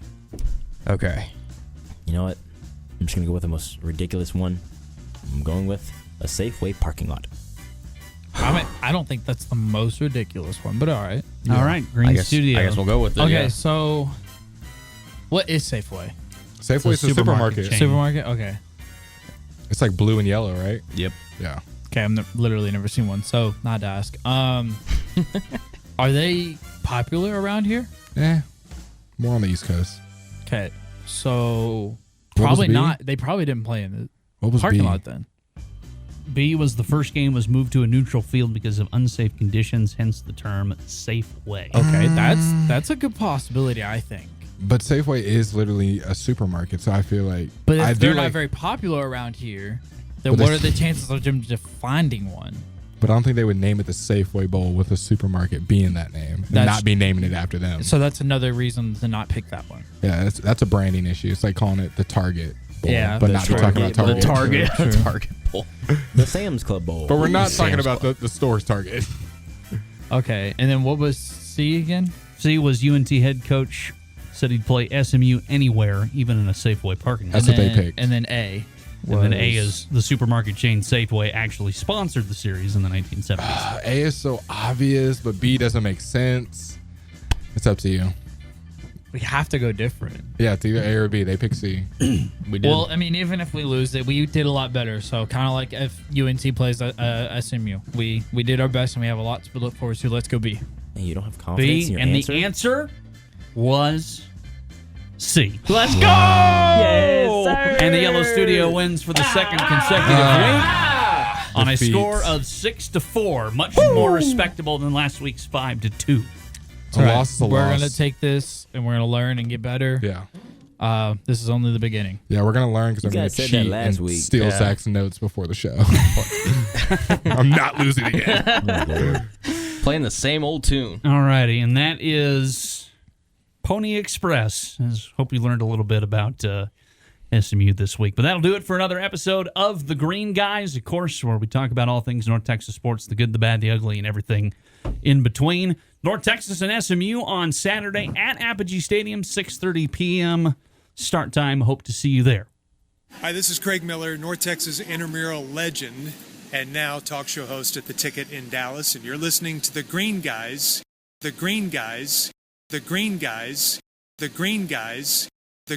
Okay. You know what? I'm just going to go with the most ridiculous one. I'm going with a Safeway parking lot. I don't think that's the most ridiculous one, but all right. All right, Green Studio. I guess we'll go with it. Okay, yeah. so what is Safeway? Safeway's a supermarket supermarket. chain. Supermarket? Okay. It's like blue and yellow, right? Yep. Yeah. Okay, I've literally never seen one, so not to ask. Are they popular around here? More on the East Coast. Okay, so What was probably B? not. They probably didn't play in the What was parking B? lot then. B was the first game was moved to a neutral field because of unsafe conditions, hence the term Safeway. Okay, that's a good possibility, I think. But Safeway is literally a supermarket, so I feel like. But if I they're do not like, very popular around here, then But what there's- are the chances of them just finding one? But I don't think they would name it the Safeway Bowl with a supermarket being that name and That's- not be naming it after them. So that's another reason to not pick that one. Yeah, that's a branding issue. It's like calling it the Target Bowl, Yeah, but the not talking about Target. The Target. True. Target Bowl. The Sam's Club Bowl. But we're not Sam's talking about the store's Target. Okay, and then what was C again? C was UNT head coach said he'd play SMU anywhere, even in a Safeway parking lot. That's what they picked. And then A. And then A is the supermarket chain Safeway actually sponsored the series in the 1970s. A is so obvious, but B doesn't make sense. It's up to you. We have to go different. Yeah, it's either A or B. They pick C. We did. Well, I mean, even if we lose it, we did a lot better. So kind of like if UNC plays SMU, we did our best and we have a lot to look forward to. Let's go B. And you don't have confidence in B, your and answer? the answer was C. Let's go! Yes, sir. And the Yellow Studio wins for the second consecutive week on a Defeats. score of 6-4, much more respectable than last week's 5-2. A loss is a We're loss. going to take this and we're going to learn and get better. Yeah. This is only the beginning. Yeah, we're going to learn because I'm You going guys to said that cheat last and week. steal Yeah. Zach's notes before the show. I'm not losing again. Playing the same old tune. All righty, and that is Pony Express. Hope you learned a little bit about SMU this week. But that'll do it for another episode of The Green Guys, of course, where we talk about all things North Texas sports, the good, the bad, the ugly, and everything in between. North Texas and SMU on Saturday at Apogee Stadium, 6:30 p.m. start time. Hope to see you there. Hi, this is Craig Miller, North Texas intramural legend, and now talk show host at The Ticket in Dallas, and you're listening to The Green Guys, The Green Guys, The Green Guys, The Green Guys.